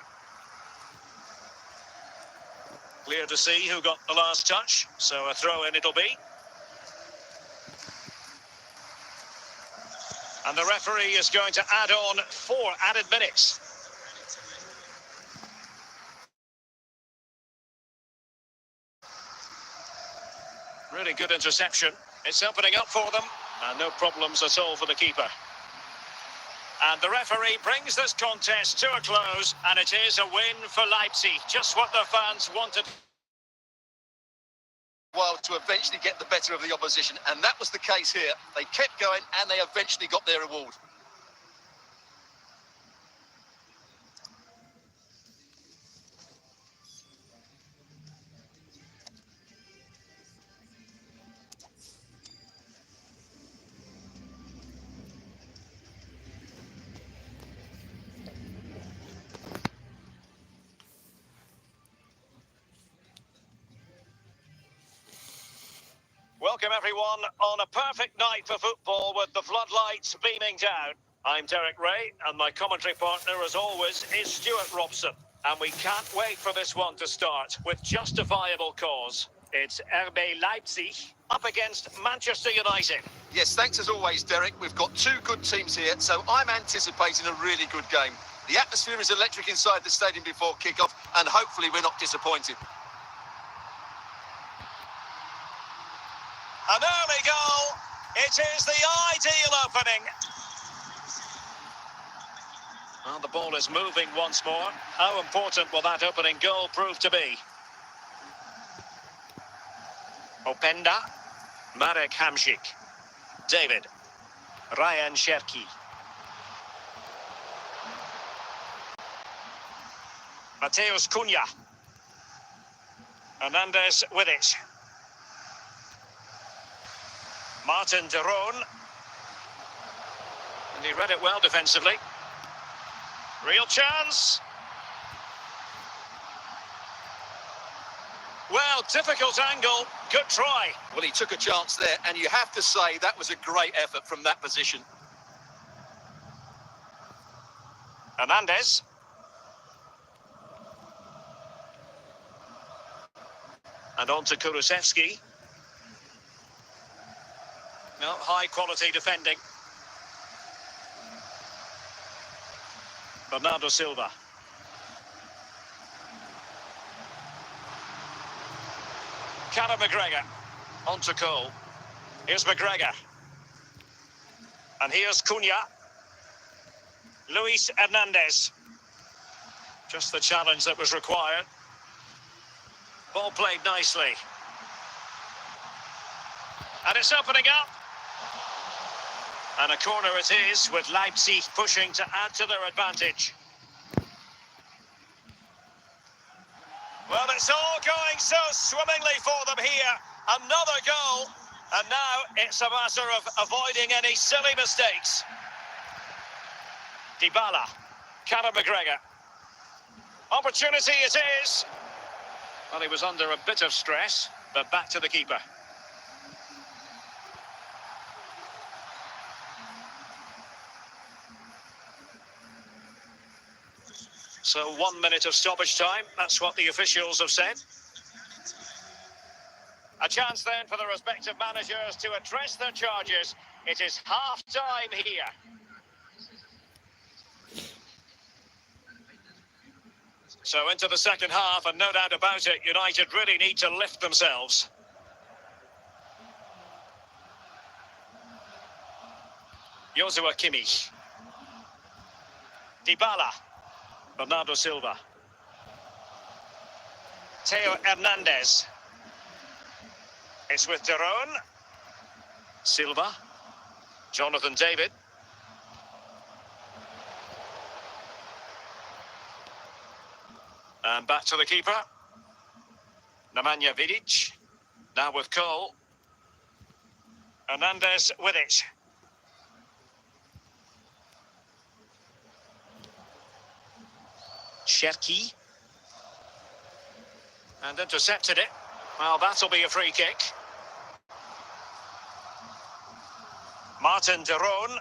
Clear to see who got the last touch, so a throw-in it'll be. And the referee is going to add on 4 added minutes. Really good interception. It's opening up for them. And no problems at all for the keeper. And the referee brings this contest to a close. And it is a win for Leipzig. Just what the fans wanted. Well, to eventually get the better of the opposition, and that was the case here. They kept going and they eventually got their reward. Welcome. welcome everyone on a perfect night for football with the floodlights beaming down. I'm Derek Ray, and my commentary partner, as always, is Stuart Robson. And we can't wait for this one to start with justifiable cause. It's RB Leipzig up against Manchester United. Yes, thanks as always, Derek. We've got two good teams here, so I'm anticipating a really good game. The atmosphere is electric inside the stadium before kick-off, and hopefully we're not disappointed. An early goal. It is the ideal opening. Well, the ball is moving once more. How important will that opening goal prove to be? Openda, Marek Hamsik, David, Ryan Cherki, Mateus Cunha, Hernandez with it. Martin de Roon, and he read it well defensively. Real chance. Well, difficult angle. Good try. Well, he took a chance there, and you have to say that was a great effort from that position. Hernandez. And on to Kulusevski. No, high quality defending. Bernardo Silva. Conor McGregor. On to Cole. Here's McGregor. And here's Cunha. Luis Hernandez. Just the challenge that was required. Ball played nicely. And it's opening up. And a corner it is, with Leipzig pushing to add to their advantage. Well, it's all going so swimmingly for them here. Another goal. And now it's a matter of avoiding any silly mistakes. Dybala. Conor McGregor. Opportunity it is. Well, he was under a bit of stress, but back to the keeper. So 1 minute of stoppage time, that's what the officials have said. A chance then for the respective managers to address their charges. It is half-time here. So into the second half, and no doubt about it, United really need to lift themselves. Joshua Kimmich. Dybala. Bernardo Silva. Theo Hernandez. It's with de Roon. Silva. Jonathan David. And back to the keeper. Nemanja Vidic. Now with Cole. Hernandez with it. Cherki. And intercepted it. Well, that'll be a free kick. Martin de Roon.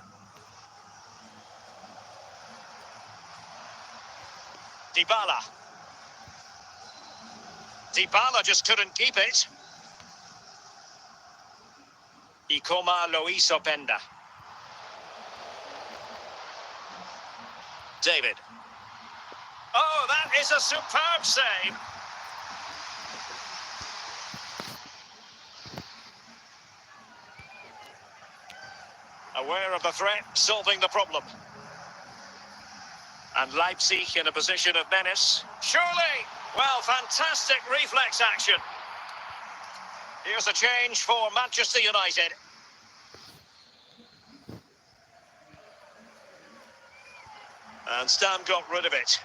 Dybala. Dybala just couldn't keep it. Ikoma Luis Openda. David. Oh, that is a superb save. Aware of the threat, solving the problem. And Leipzig in a position of menace. Surely! Well, fantastic reflex action. Here's a change for Manchester United. And Stam got rid of it.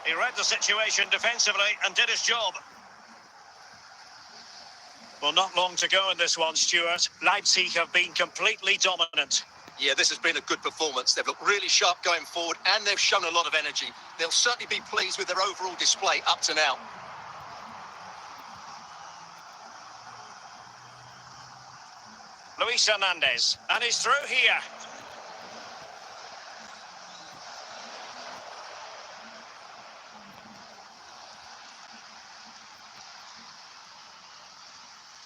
He read the situation defensively and did his job. Well, not long to go in this one, Stuart. Leipzig have been completely dominant. Yeah, this has been a good performance. They've looked really sharp going forward, and they've shown a lot of energy. They'll certainly be pleased with their overall display up to now. Luis Hernandez, and he's through here.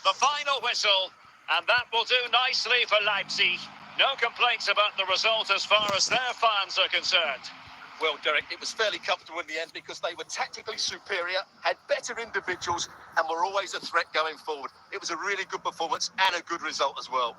The final whistle, and that will do nicely for Leipzig. No complaints about the result as far as their fans are concerned. Well, Derek, it was fairly comfortable in the end because they were tactically superior, had better individuals, and were always a threat going forward. It was a really good performance and a good result as well.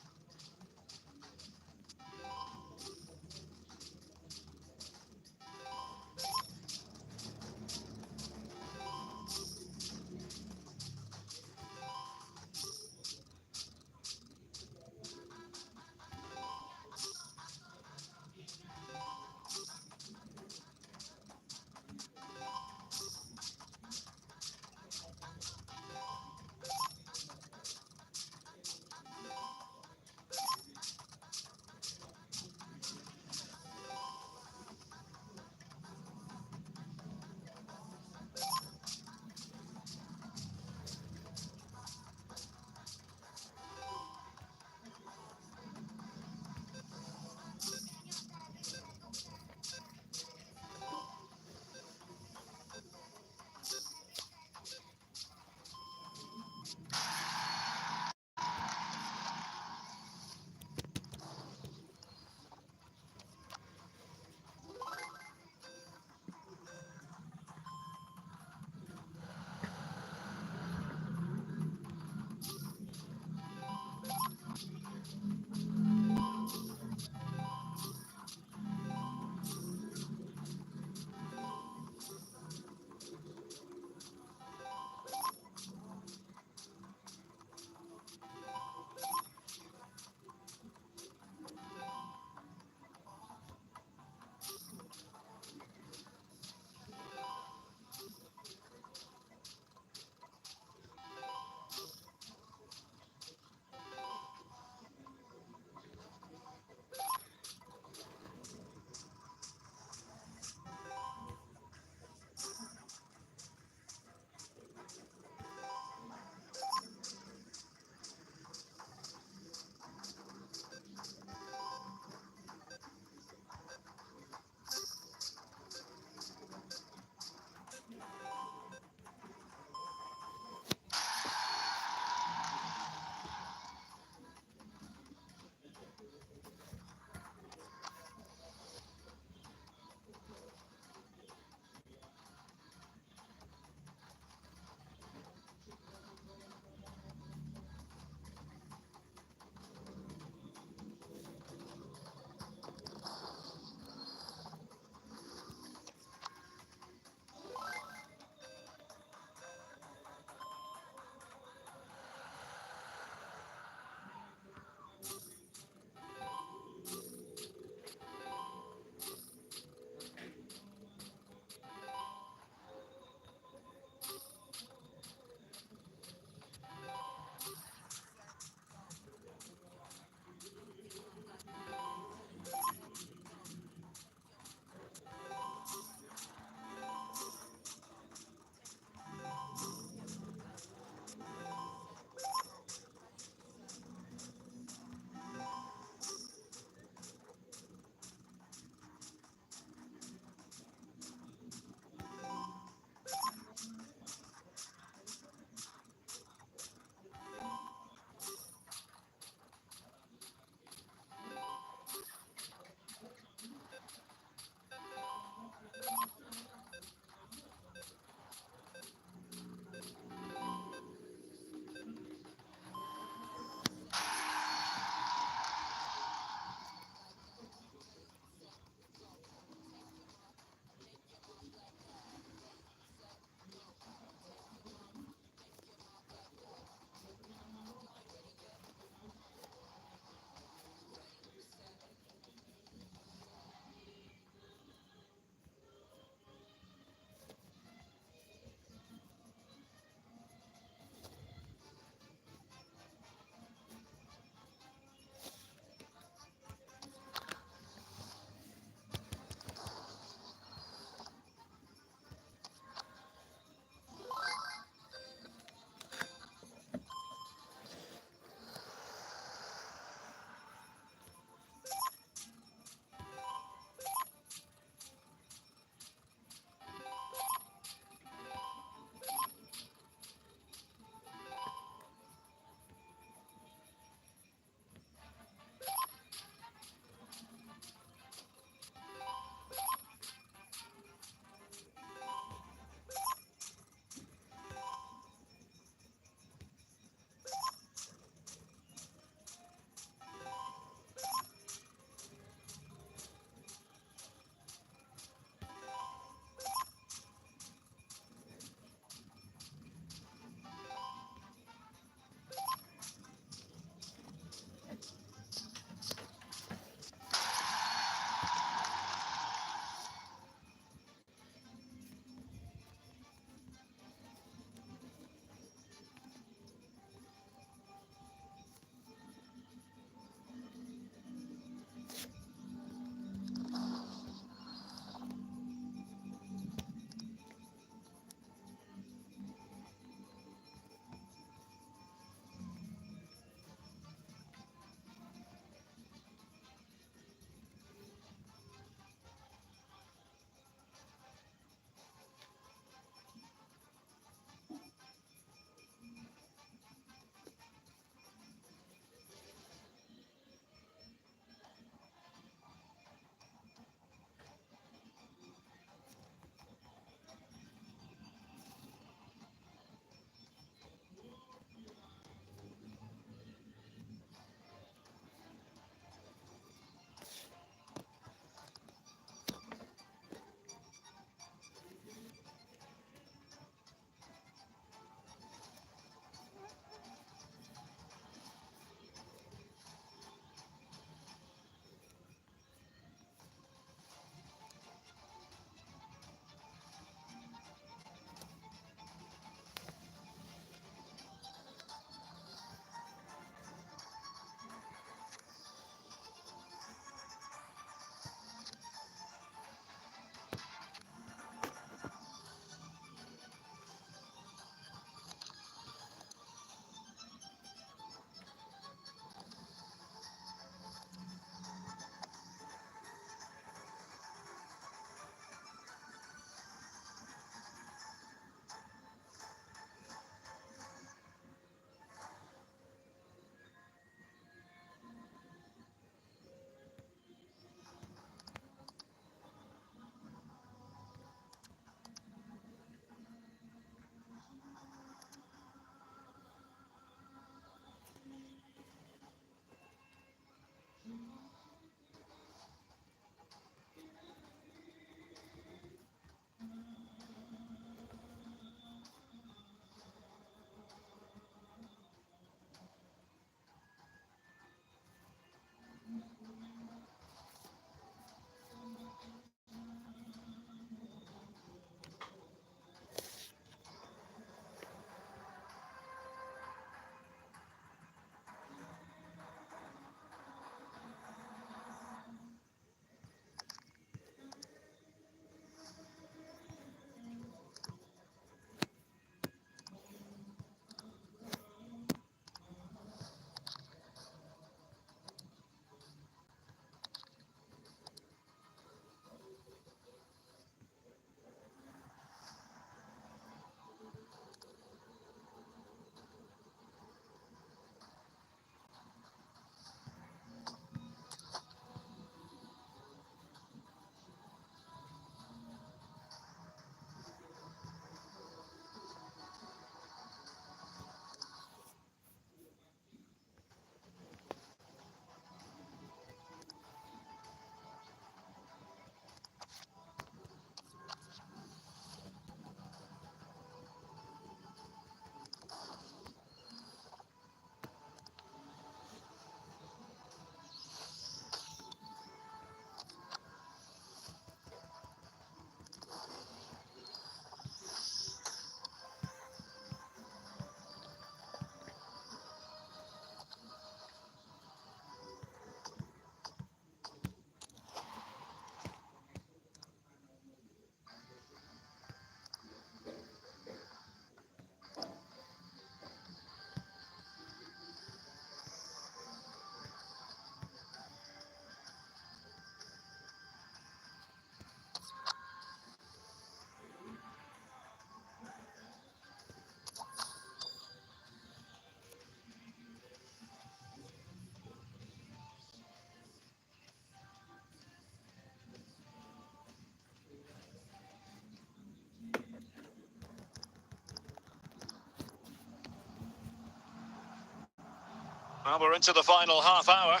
Well, we're into the final half hour.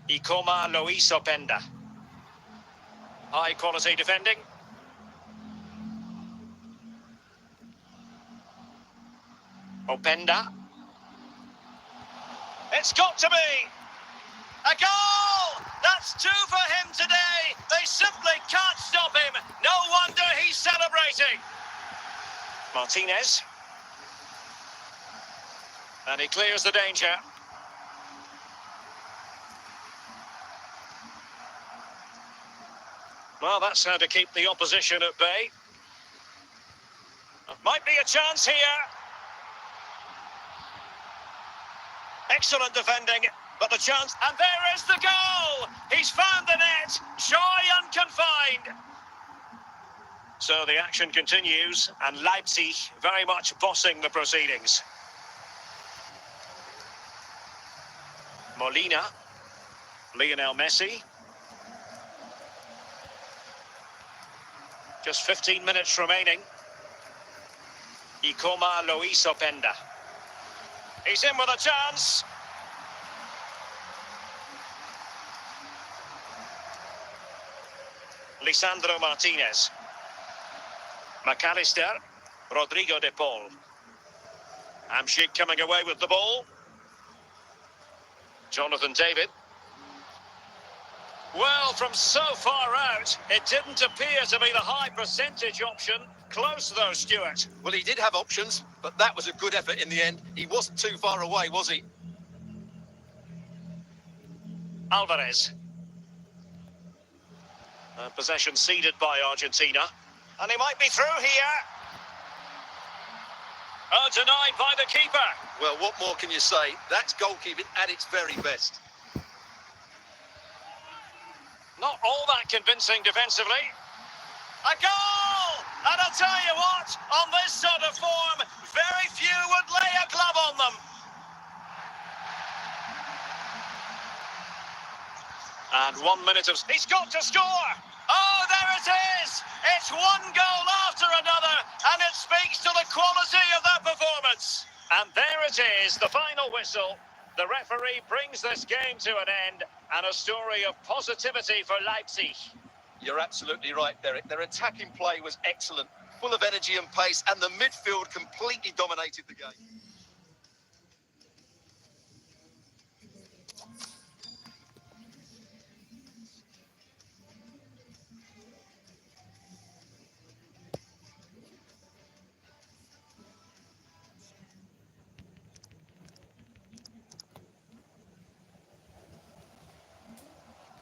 Ikoma Luis Openda. High quality defending. Openda. It's got to be a goal! That's two for him today. They simply can't stop him. No wonder he's celebrating. Martinez. And he clears the danger. Well, that's how to keep the opposition at bay. Might be a chance here. Excellent defending, but the chance, and there is the goal! He's found the net, joy unconfined. So the action continues, and Leipzig very much bossing the proceedings. Molina, Lionel Messi. Just 15 minutes remaining. Ikoma Luis Openda. He's in with a chance. Lisandro Martinez. McAllister. Rodrigo de Paul. Hamsik coming away with the ball. Jonathan David. Well, from so far out, it didn't appear to be the high percentage option. Close though, Stuart. Well, he did have options, but that was a good effort in the end. He wasn't too far away, was he? Alvarez. Possession ceded by Argentina. And he might be through here. Oh, denied by the keeper. Well, what more can you say? That's goalkeeping at its very best. Not all that convincing defensively. A goal! And I'll tell you what, on this sort of form, very few would lay a glove on them. And 1 minute of... He's got to score! Oh, there it is! It's one goal after another, and it speaks to the quality of that performance. And there it is, the final whistle. The referee brings this game to an end, and a story of positivity for Leipzig. You're absolutely right, Derek. Their attacking play was excellent, full of energy and pace, and the midfield completely dominated the game.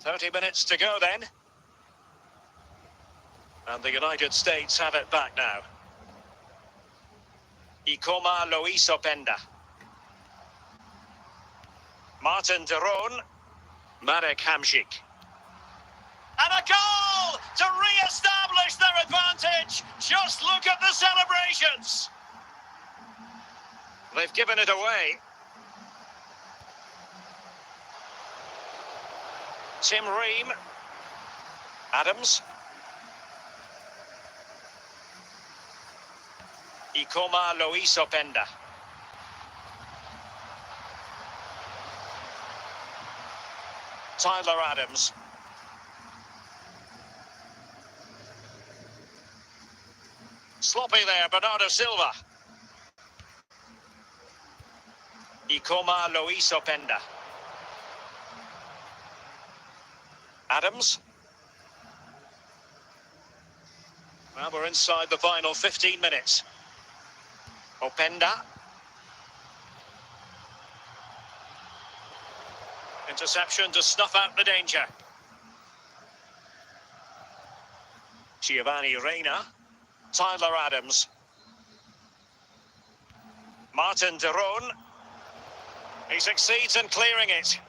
"30 minutes to go then. And the United States have it back now. Ikoma Luis Openda. Martin de Roon. Marek Hamsik. And a goal to re-establish their advantage. Just look at the celebrations. They've given it away. Tim Ream. Adams. Ikoma Luis Openda. Tyler Adams. Sloppy there, Bernardo Silva. Ikoma Luis Openda. Adams. Well, we're inside the final 15 minutes. Openda. Interception to snuff out the danger. Giovanni Reina. Tyler Adams. Martin de Roon. He succeeds in clearing it.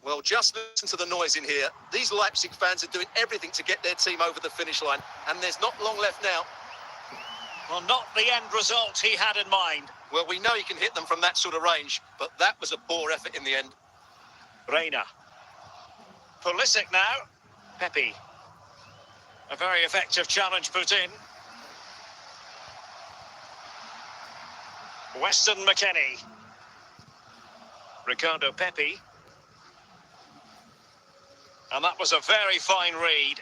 Well, just listen to the noise in here. These Leipzig fans are doing everything to get their team over the finish line, and there's not long left now. Well, not the end result he had in mind. Well, we know he can hit them from that sort of range, but that was a poor effort in the end. Reina. Pulisic now. Pepe. A very effective challenge put in. Weston McKennie. Ricardo Pepi. And that was a very fine read.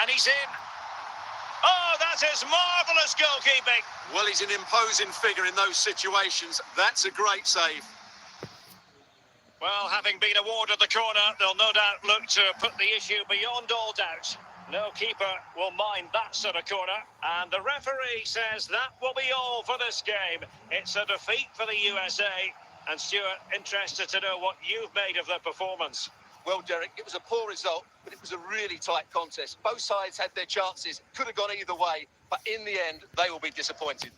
And he's in. Oh, that is marvellous goalkeeping. Well, he's an imposing figure in those situations. That's a great save. Well, having been awarded the corner, they'll no doubt look to put the issue beyond all doubt. No keeper will mind that sort of corner. And the referee says that will be all for this game. It's a defeat for the USA. And Stuart, interested to know what you've made of the performance. Well, Derek, it was a poor result, but it was a really tight contest. Both sides had their chances, could have gone either way, but in the end, they will be disappointed.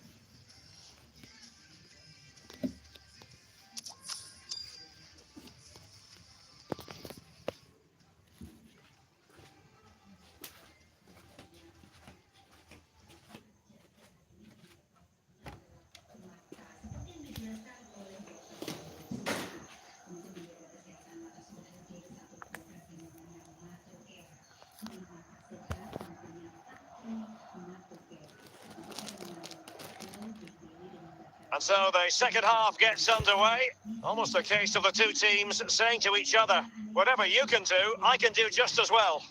And so the second half gets underway. Almost a case of the two teams saying to each other, whatever you can do, I can do just as well.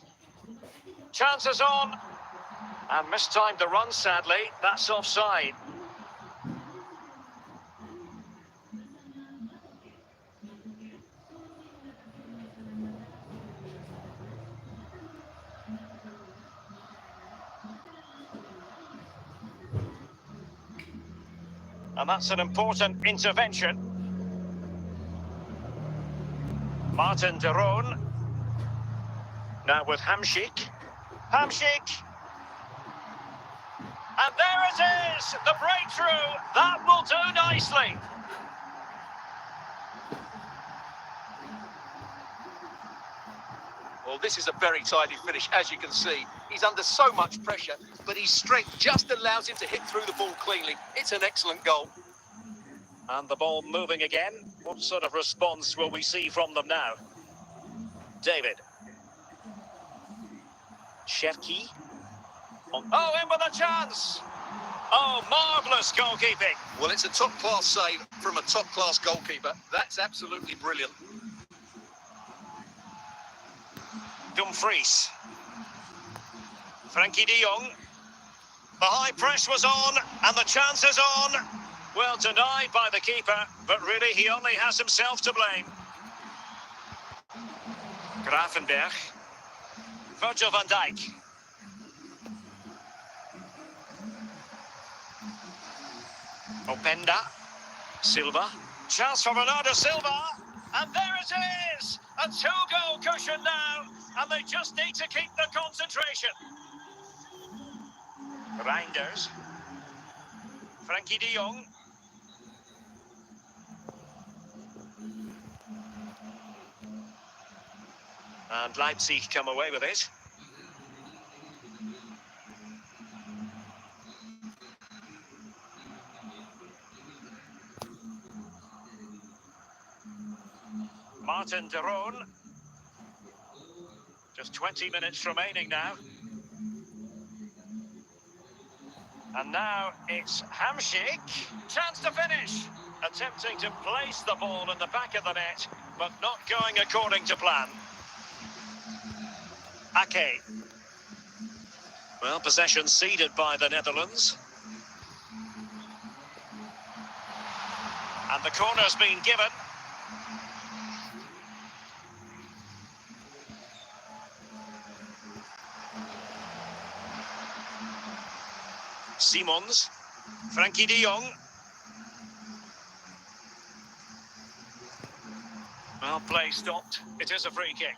Chances on. And mistimed the run, sadly. That's offside. And that's an important intervention. Martin de Roon. Now with Hamšík. Hamšík. And there it is, the breakthrough. That will do nicely. Well, this is a very tidy finish, as you can see. He's under so much pressure, but his strength just allows him to hit through the ball cleanly. It's an excellent goal. And the ball moving again. What sort of response will we see from them now? David. Shevki. Oh, in with a chance. Oh, marvellous goalkeeping. Well, it's a top-class save from a top-class goalkeeper. That's absolutely brilliant. Dumfries. Frankie de Jong. The high press was on, and the chance is on. Well, denied by the keeper, but really he only has himself to blame. Gravenberg. Virgil van Dijk. Openda. Silva. Chance for Bernardo Silva. And there it is! A two-goal cushion now, and they just need to keep the concentration. Reinders. Frankie de Jong. And Leipzig come away with it. Martin de Roon. Just 20 minutes remaining now. And now it's Hamšík. Chance to finish. Attempting to place the ball in the back of the net, but not going according to plan. Ake. Well, possession ceded by the Netherlands. And the corner's been given. Simons. Frankie de Jong. Well, play stopped. It is a free kick.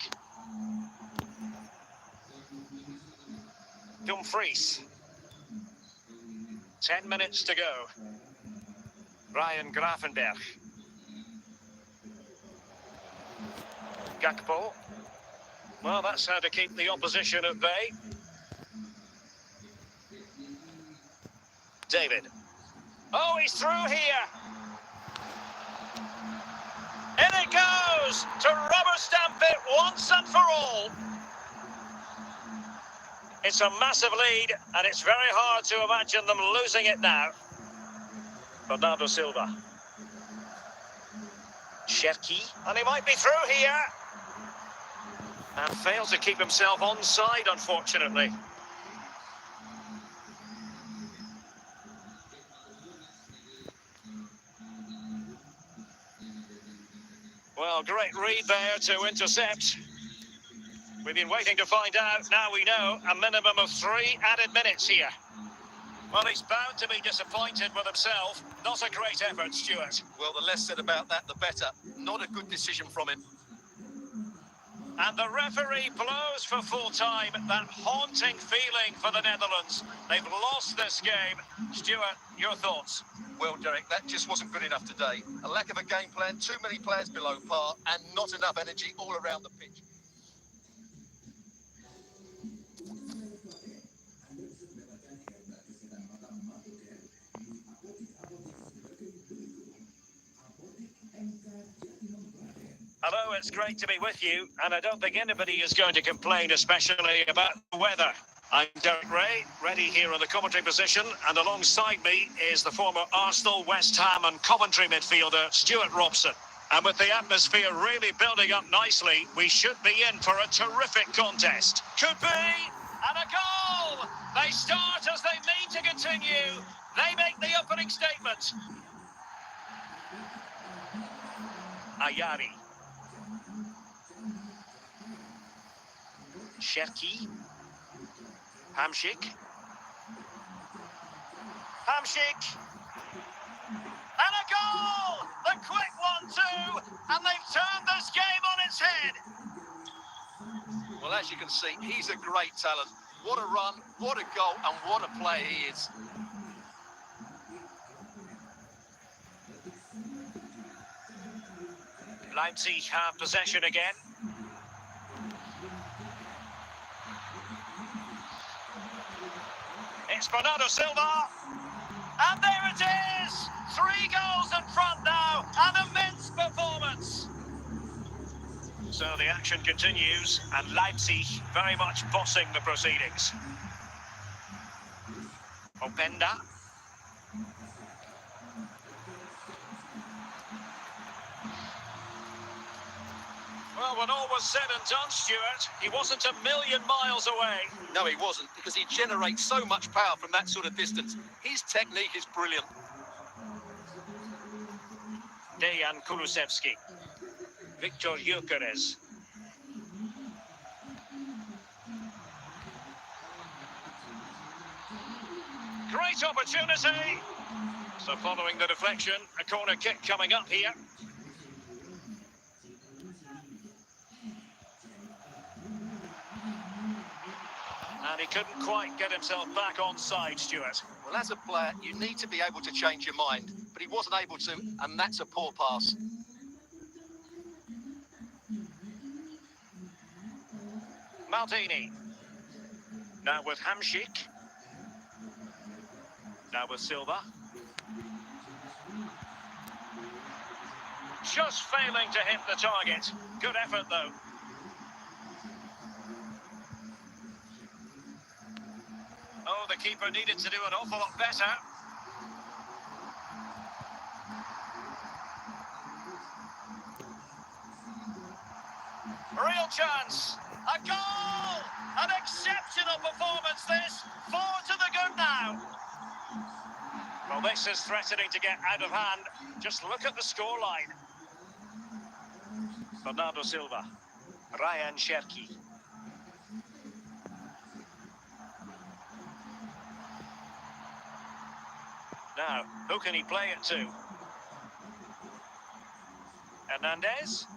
Dumfries. 10 minutes to go. Ryan Gravenberg. Gakpo. Well, that's how to keep the opposition at bay. David. Oh, he's through here. In it goes to rubber stamp it once and for all. It's a massive lead, and it's very hard to imagine them losing it now. Bernardo Silva. Cherki. And he might be through here. And fails to keep himself onside, unfortunately. Well, great read there to intercept. We've been waiting to find out. Now we know a minimum of 3 added minutes here. Well, he's bound to be disappointed with himself. Not a great effort, Stuart. Well, the less said about that, the better. Not a good decision from him. And the referee blows for full time. That haunting feeling for the Netherlands. They've lost this game. Stuart, your thoughts? Well, Derek, that just wasn't good enough today. A lack of a game plan, too many players below par, and not enough energy all around the pitch. Hello, it's great to be with you, and I don't think anybody is going to complain, especially about the weather. I'm Derek Ray, ready here in the commentary position, and alongside me is the former Arsenal, West Ham and Coventry midfielder, Stuart Robson. And with the atmosphere really building up nicely, we should be in for a terrific contest. Could be, and a goal! They start as they mean to continue. They make the opening statement. Ayari. Cherki. Hamsik. And a goal! The quick 1-2, and they've turned this game on its head. Well, as you can see, he's a great talent. What a run, what a goal, and what a player he is. Leipzig have possession again. It's Bernardo Silva. And there it is! 3 goals in front now. An immense performance. So the action continues, and Leipzig very much bossing the proceedings. Openda. Well, when all was said and done, Stuart, he wasn't a million miles away. No, he wasn't, because he generates so much power from that sort of distance. His technique is brilliant. Dejan Kulusevski. Victor Gyökeres. Great opportunity. So following the deflection, a corner kick coming up here. And he couldn't quite get himself back on side, Stuart. Well, as a player, you need to be able to change your mind, but he wasn't able to, and that's a poor pass. Maldini. Now with Hamsik. Now with Silva. Just failing to hit the target. Good effort, though. Oh, the keeper needed to do an awful lot better. Real chance. A goal! An exceptional performance, this. 4 to the good now. Well, this is threatening to get out of hand. Just look at the scoreline. Bernardo Silva. Ryan Cherki. Now, who can he play it to? Hernandez?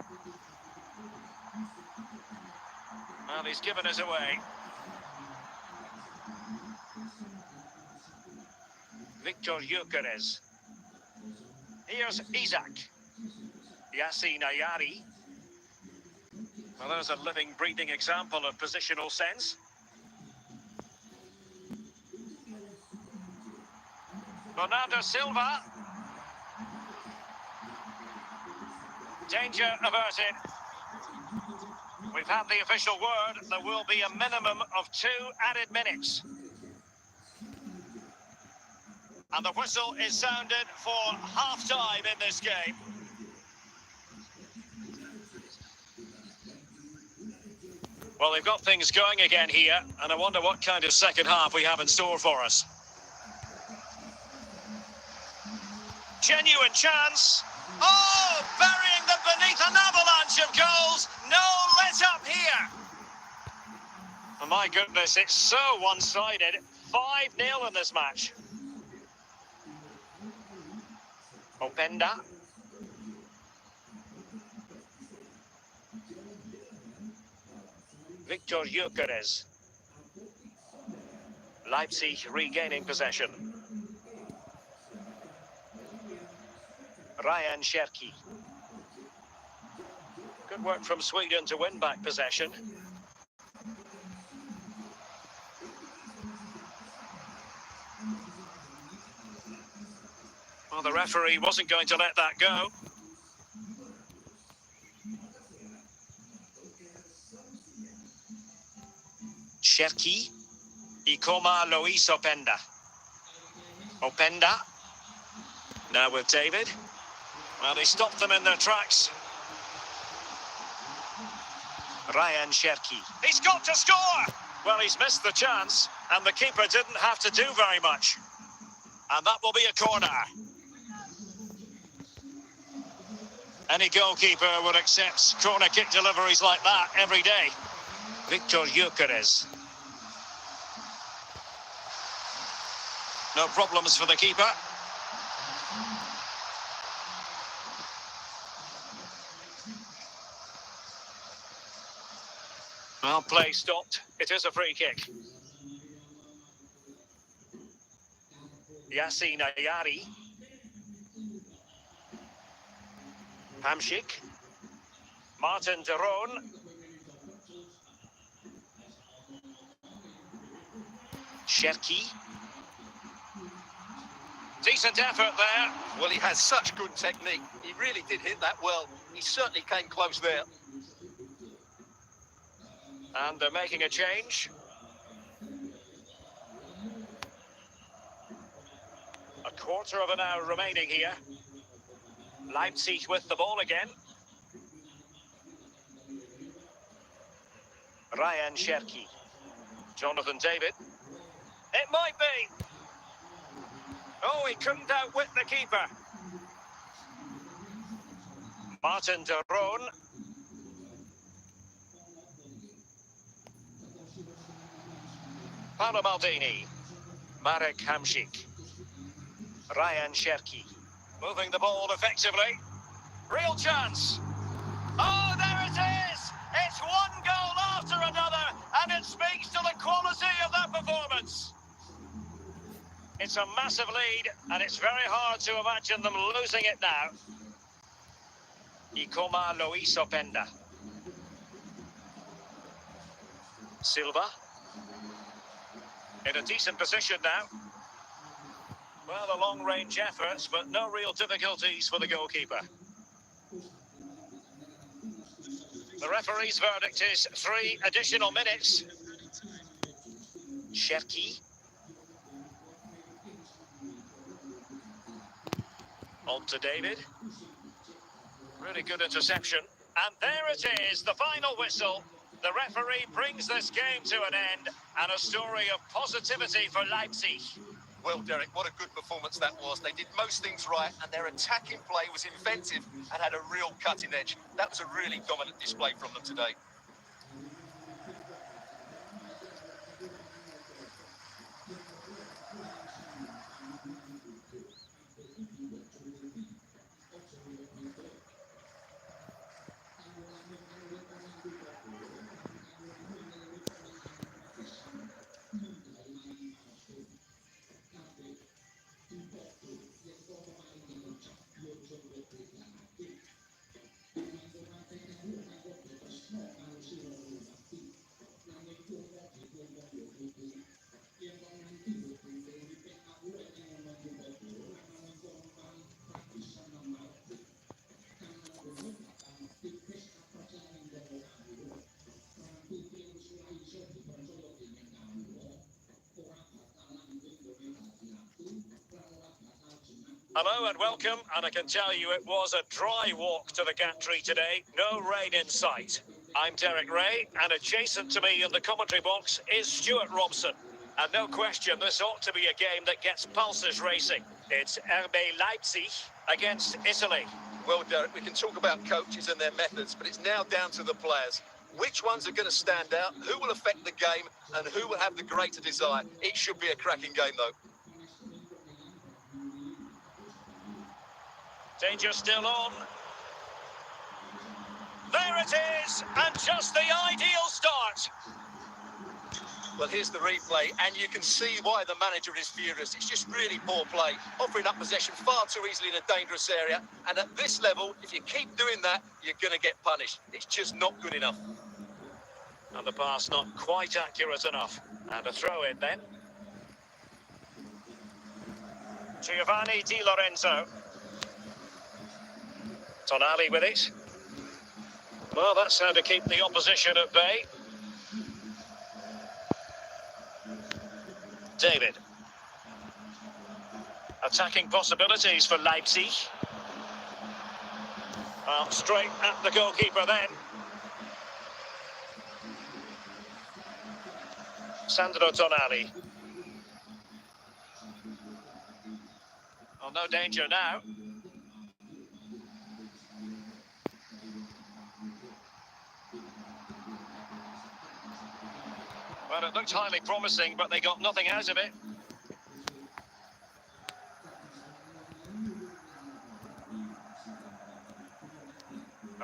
Well, he's given us away. Victor Gyökeres. Here's Isak. Yassine Ayari. Well, there's a living, breathing example of positional sense. Bernardo Silva. Danger averted. We've had the official word. There will be a minimum of 2 added minutes. And the whistle is sounded for half-time in this game. Well, they've got things going again here, and I wonder what kind of second half we have in store for us. Genuine chance. Oh, burying them beneath an avalanche of goals. No let up here. Oh, my goodness, it's so one-sided. 5-0 in this match. Openda. Victor Gyökeres. Leipzig regaining possession. Ryan Cherki. Good work from Sweden to win back possession. Well, the referee wasn't going to let that go. Cherki. Ikoma Luis Openda. Openda. Now with David. Well, he stopped them in their tracks. Ryan Cherki. He's got to score! Well, he's missed the chance, and the keeper didn't have to do very much. And that will be a corner. Any goalkeeper would accept corner kick deliveries like that every day. Victor Gyökeres. No problems for the keeper. Well, play stopped. It is a free kick. Yasin Ayari. Hamšík. Martin de Roon. Cherki. Decent effort there. Well, he has such good technique. He really did hit that well. He certainly came close there. And they're making a change. A quarter of an hour remaining here. Leipzig with the ball again. Ryan Cherki. Jonathan David. It might be. Oh, he couldn't outwit the keeper. Martin de Roon. Paolo Maldini. Marek Hamšík. Ryan Cherki. Moving the ball effectively. Real chance. Oh, there it is! It's one goal after another, and it speaks to the quality of that performance. It's a massive lead, and it's very hard to imagine them losing it now. Ikoma Luis Openda. Silva. In a decent position now. Well, the long-range efforts, but no real difficulties for the goalkeeper. The referee's verdict is 3 additional minutes. Cherki. On to David. Really good interception. And there it is, the final whistle. The referee brings this game to an end, and a story of positivity for Leipzig. Well, Derek, what a good performance that was. They did most things right, and their attacking play was inventive and had a real cutting edge. That was a really dominant display from them today. Hello and welcome, and I can tell you it was a dry walk to the gantry today, no rain in sight. I'm Derek Ray, and adjacent to me in the commentary box is Stuart Robson. And no question, this ought to be a game that gets pulses racing. It's RB Leipzig against Italy. Well, Derek, we can talk about coaches and their methods, but it's now down to the players. Which ones are going to stand out, who will affect the game, and who will have the greater desire? It should be a cracking game, though. Danger still on. There it is, and just the ideal start. Well, here's the replay, and you can see why the manager is furious. It's just really poor play, offering up possession far too easily in a dangerous area. And at this level, if you keep doing that, you're going to get punished. It's just not good enough. And the pass not quite accurate enough. And a throw in then. Giovanni Di Lorenzo. Tonali with it. Well, that's how to keep the opposition at bay. David. Attacking possibilities for Leipzig. Well, straight at the goalkeeper then. Sandro Tonali. Well, no danger now. Well, it looked highly promising, but they got nothing out of it.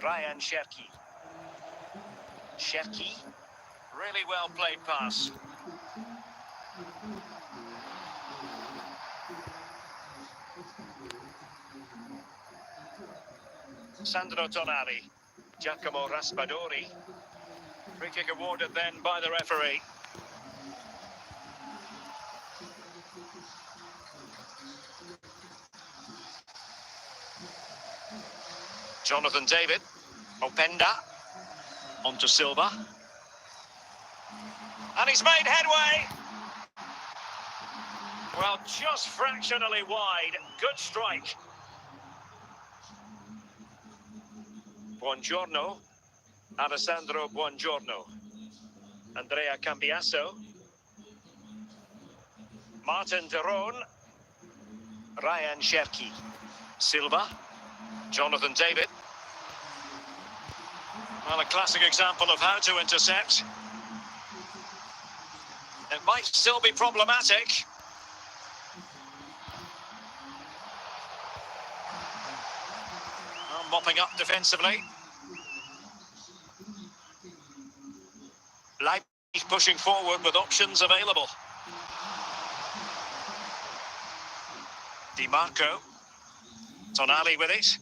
Ryan Cherki. Cherki. Really well played pass. Sandro Tonali. Giacomo Raspadori. Free kick awarded then by the referee. Jonathan David. Openda. Onto Silva. And he's made headway. Well, just fractionally wide. Good strike. Buongiorno. Alessandro Buongiorno. Andrea Cambiasso. Martin de Roon. Ryan Cherki. Silva. Jonathan David. Well, a classic example of how to intercept. It might still be problematic. Mopping up defensively. Leipzig pushing forward with options available. Di Marco. Tonali with it.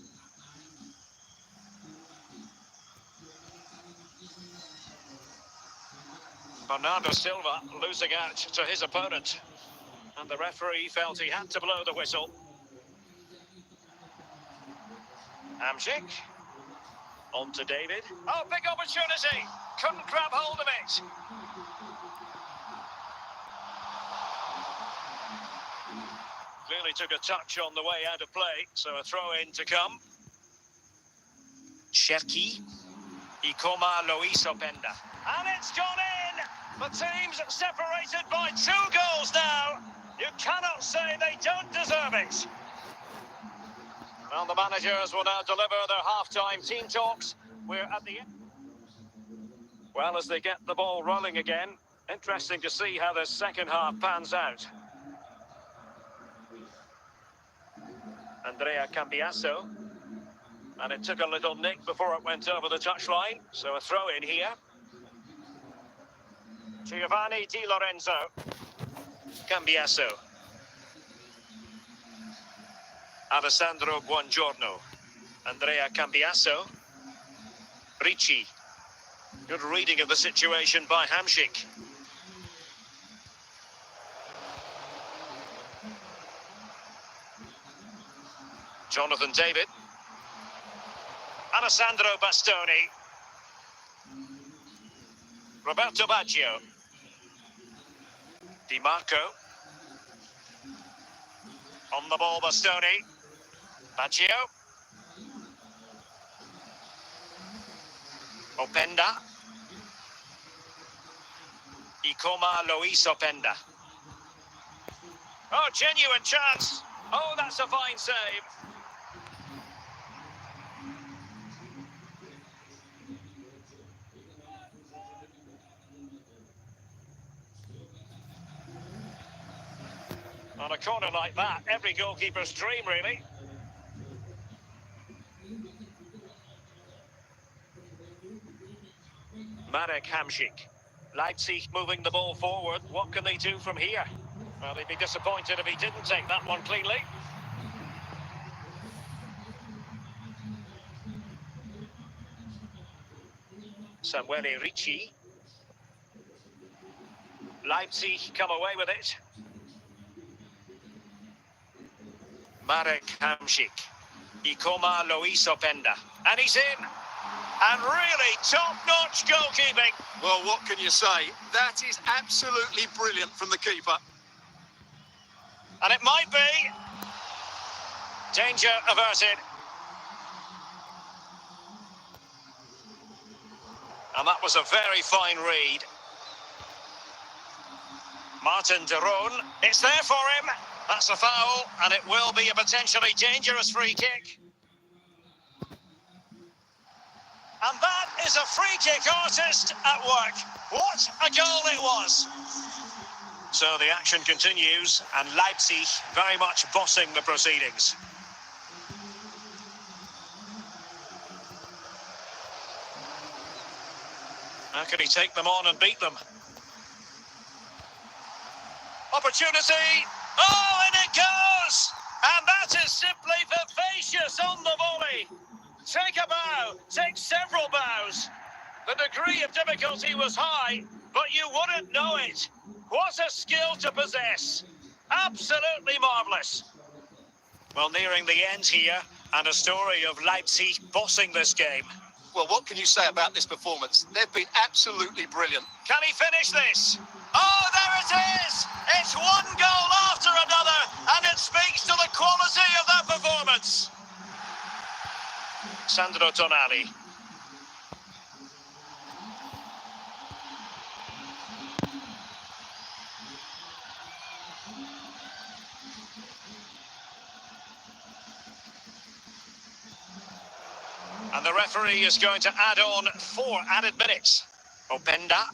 Bernardo Silva losing out to his opponent. And the referee felt he had to blow the whistle. Hamsik. On to David. Oh, big opportunity. Couldn't grab hold of it. Clearly took a touch on the way out of play, so a throw-in to come. Cherki. Ikoma Luis Openda. And it's gone in! The team's separated by 2 goals now. You cannot say they don't deserve it. Well, the managers will now deliver their half-time team talks. We're at the end. Well, as they get the ball rolling again, interesting to see how the second half pans out. Andrea Cambiasso. And it took a little nick before it went over the touchline, so a throw-in here. Giovanni Di Lorenzo. Cambiasso. Alessandro Buongiorno. Andrea Cambiasso. Ricci. Good reading of the situation by Hamsik. Jonathan David. Alessandro Bastoni. Roberto Baggio. Di Marco. On the ball, Bastoni. Baggio. Openda. Ikoma Luis Openda. Oh, genuine chance. Oh, that's a fine save. On a corner like that, every goalkeeper's dream, really. Marek Hamšík. Leipzig moving the ball forward. What can they do from here? Well, they'd be disappointed if he didn't take that one cleanly. Samuele Ricci. Leipzig come away with it. Marek Hamšík. Ikoma Luis Openda. And he's in. And really top-notch goalkeeping. Well, what can you say? That is absolutely brilliant from the keeper. And it might be. Danger averted. And that was a very fine read. Martin de Roon. It's there for him. That's a foul, and it will be a potentially dangerous free kick. And that is a free kick artist at work. What a goal it was. So the action continues, and Leipzig very much bossing the proceedings. How can he take them on and beat them? Opportunity. Oh, and it goes! And that is simply vivacious on the volley. Take a bow, take several bows. The degree of difficulty was high, but you wouldn't know it. What a skill to possess. Absolutely marvellous. Well, nearing the end here, and a story of Leipzig bossing this game. Well, what can you say about this performance? They've been absolutely brilliant. Can he finish this? Oh, there it is! It's one goal after another, and it speaks to the quality of that performance. Sandro Tonali. And the referee is going to add on 4 added minutes. Openda.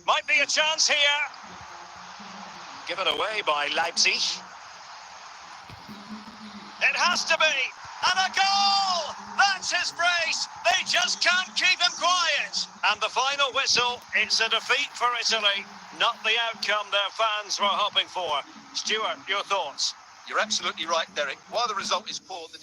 Might be a chance here. Given away by Leipzig. It has to be. And a goal! That's his brace. They just can't keep him quiet. And the final whistle, it's a defeat for Italy. Not the outcome their fans were hoping for. Stuart, your thoughts? You're absolutely right, Derek. While the result is poor, the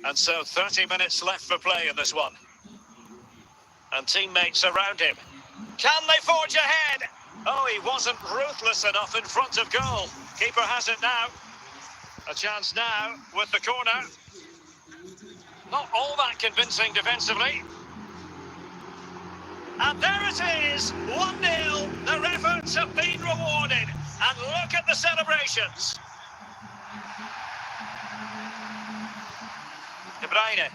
And so 30 minutes left for play in this one. And teammates around him. Can they forge ahead? Oh, he wasn't ruthless enough in front of goal. Keeper has it now. A chance now with the corner. Not all that convincing defensively. And there it is, 1-0. Their efforts have been rewarded. And look at the celebrations. De Bruyne.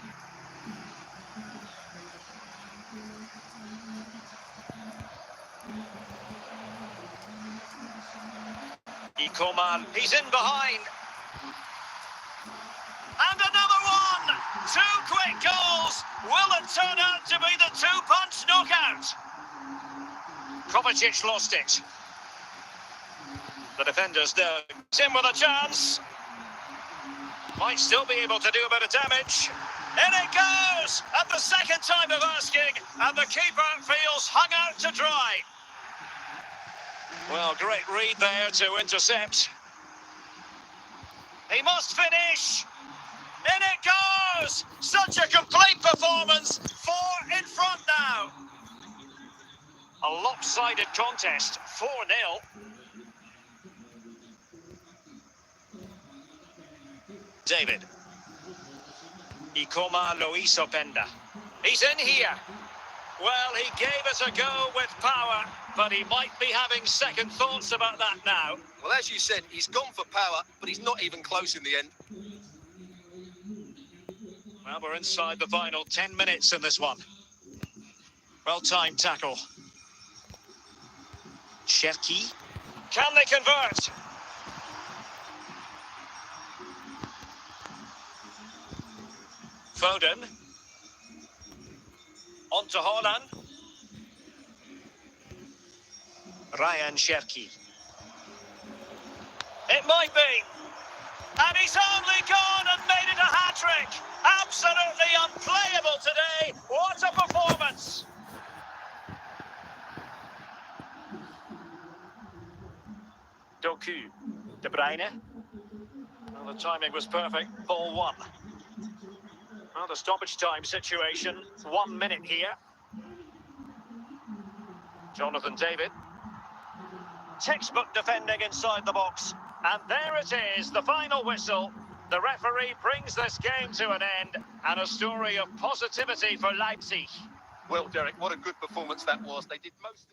Coman, he's in behind. And another one! 2 quick goals! Will it turn out to be the 2-punch knockout? Kovacic lost it. The defenders there. In with a chance. Might still be able to do a bit of damage. In it goes! At the second time of asking, and the keeper feels hung out to dry. Well, great read there to intercept. He must finish. In it goes! Such a complete performance. 4 in front now. A lopsided contest. 4-0. David. Ikoma Loiso Penda. He's in here. Well, he gave it a go with power, but he might be having second thoughts about that now. Well, as you said, he's gone for power, but he's not even close in the end. Well, we're inside the final 10 minutes in this one. Well-timed tackle. Cherki. Can they convert? Foden. On to Holland. Ryan Cherki. It might be. And he's only gone and made it a hat-trick. Absolutely unplayable today. What a performance. Doku. De Bruyne. Well, the timing was perfect. Ball 1. Well, the stoppage time situation. 1 minute here. Jonathan David. Textbook defending inside the box. And there it is, the final whistle. The referee brings this game to an end, and a story of positivity for Leipzig. Well, Derek, what a good performance that was. They did most...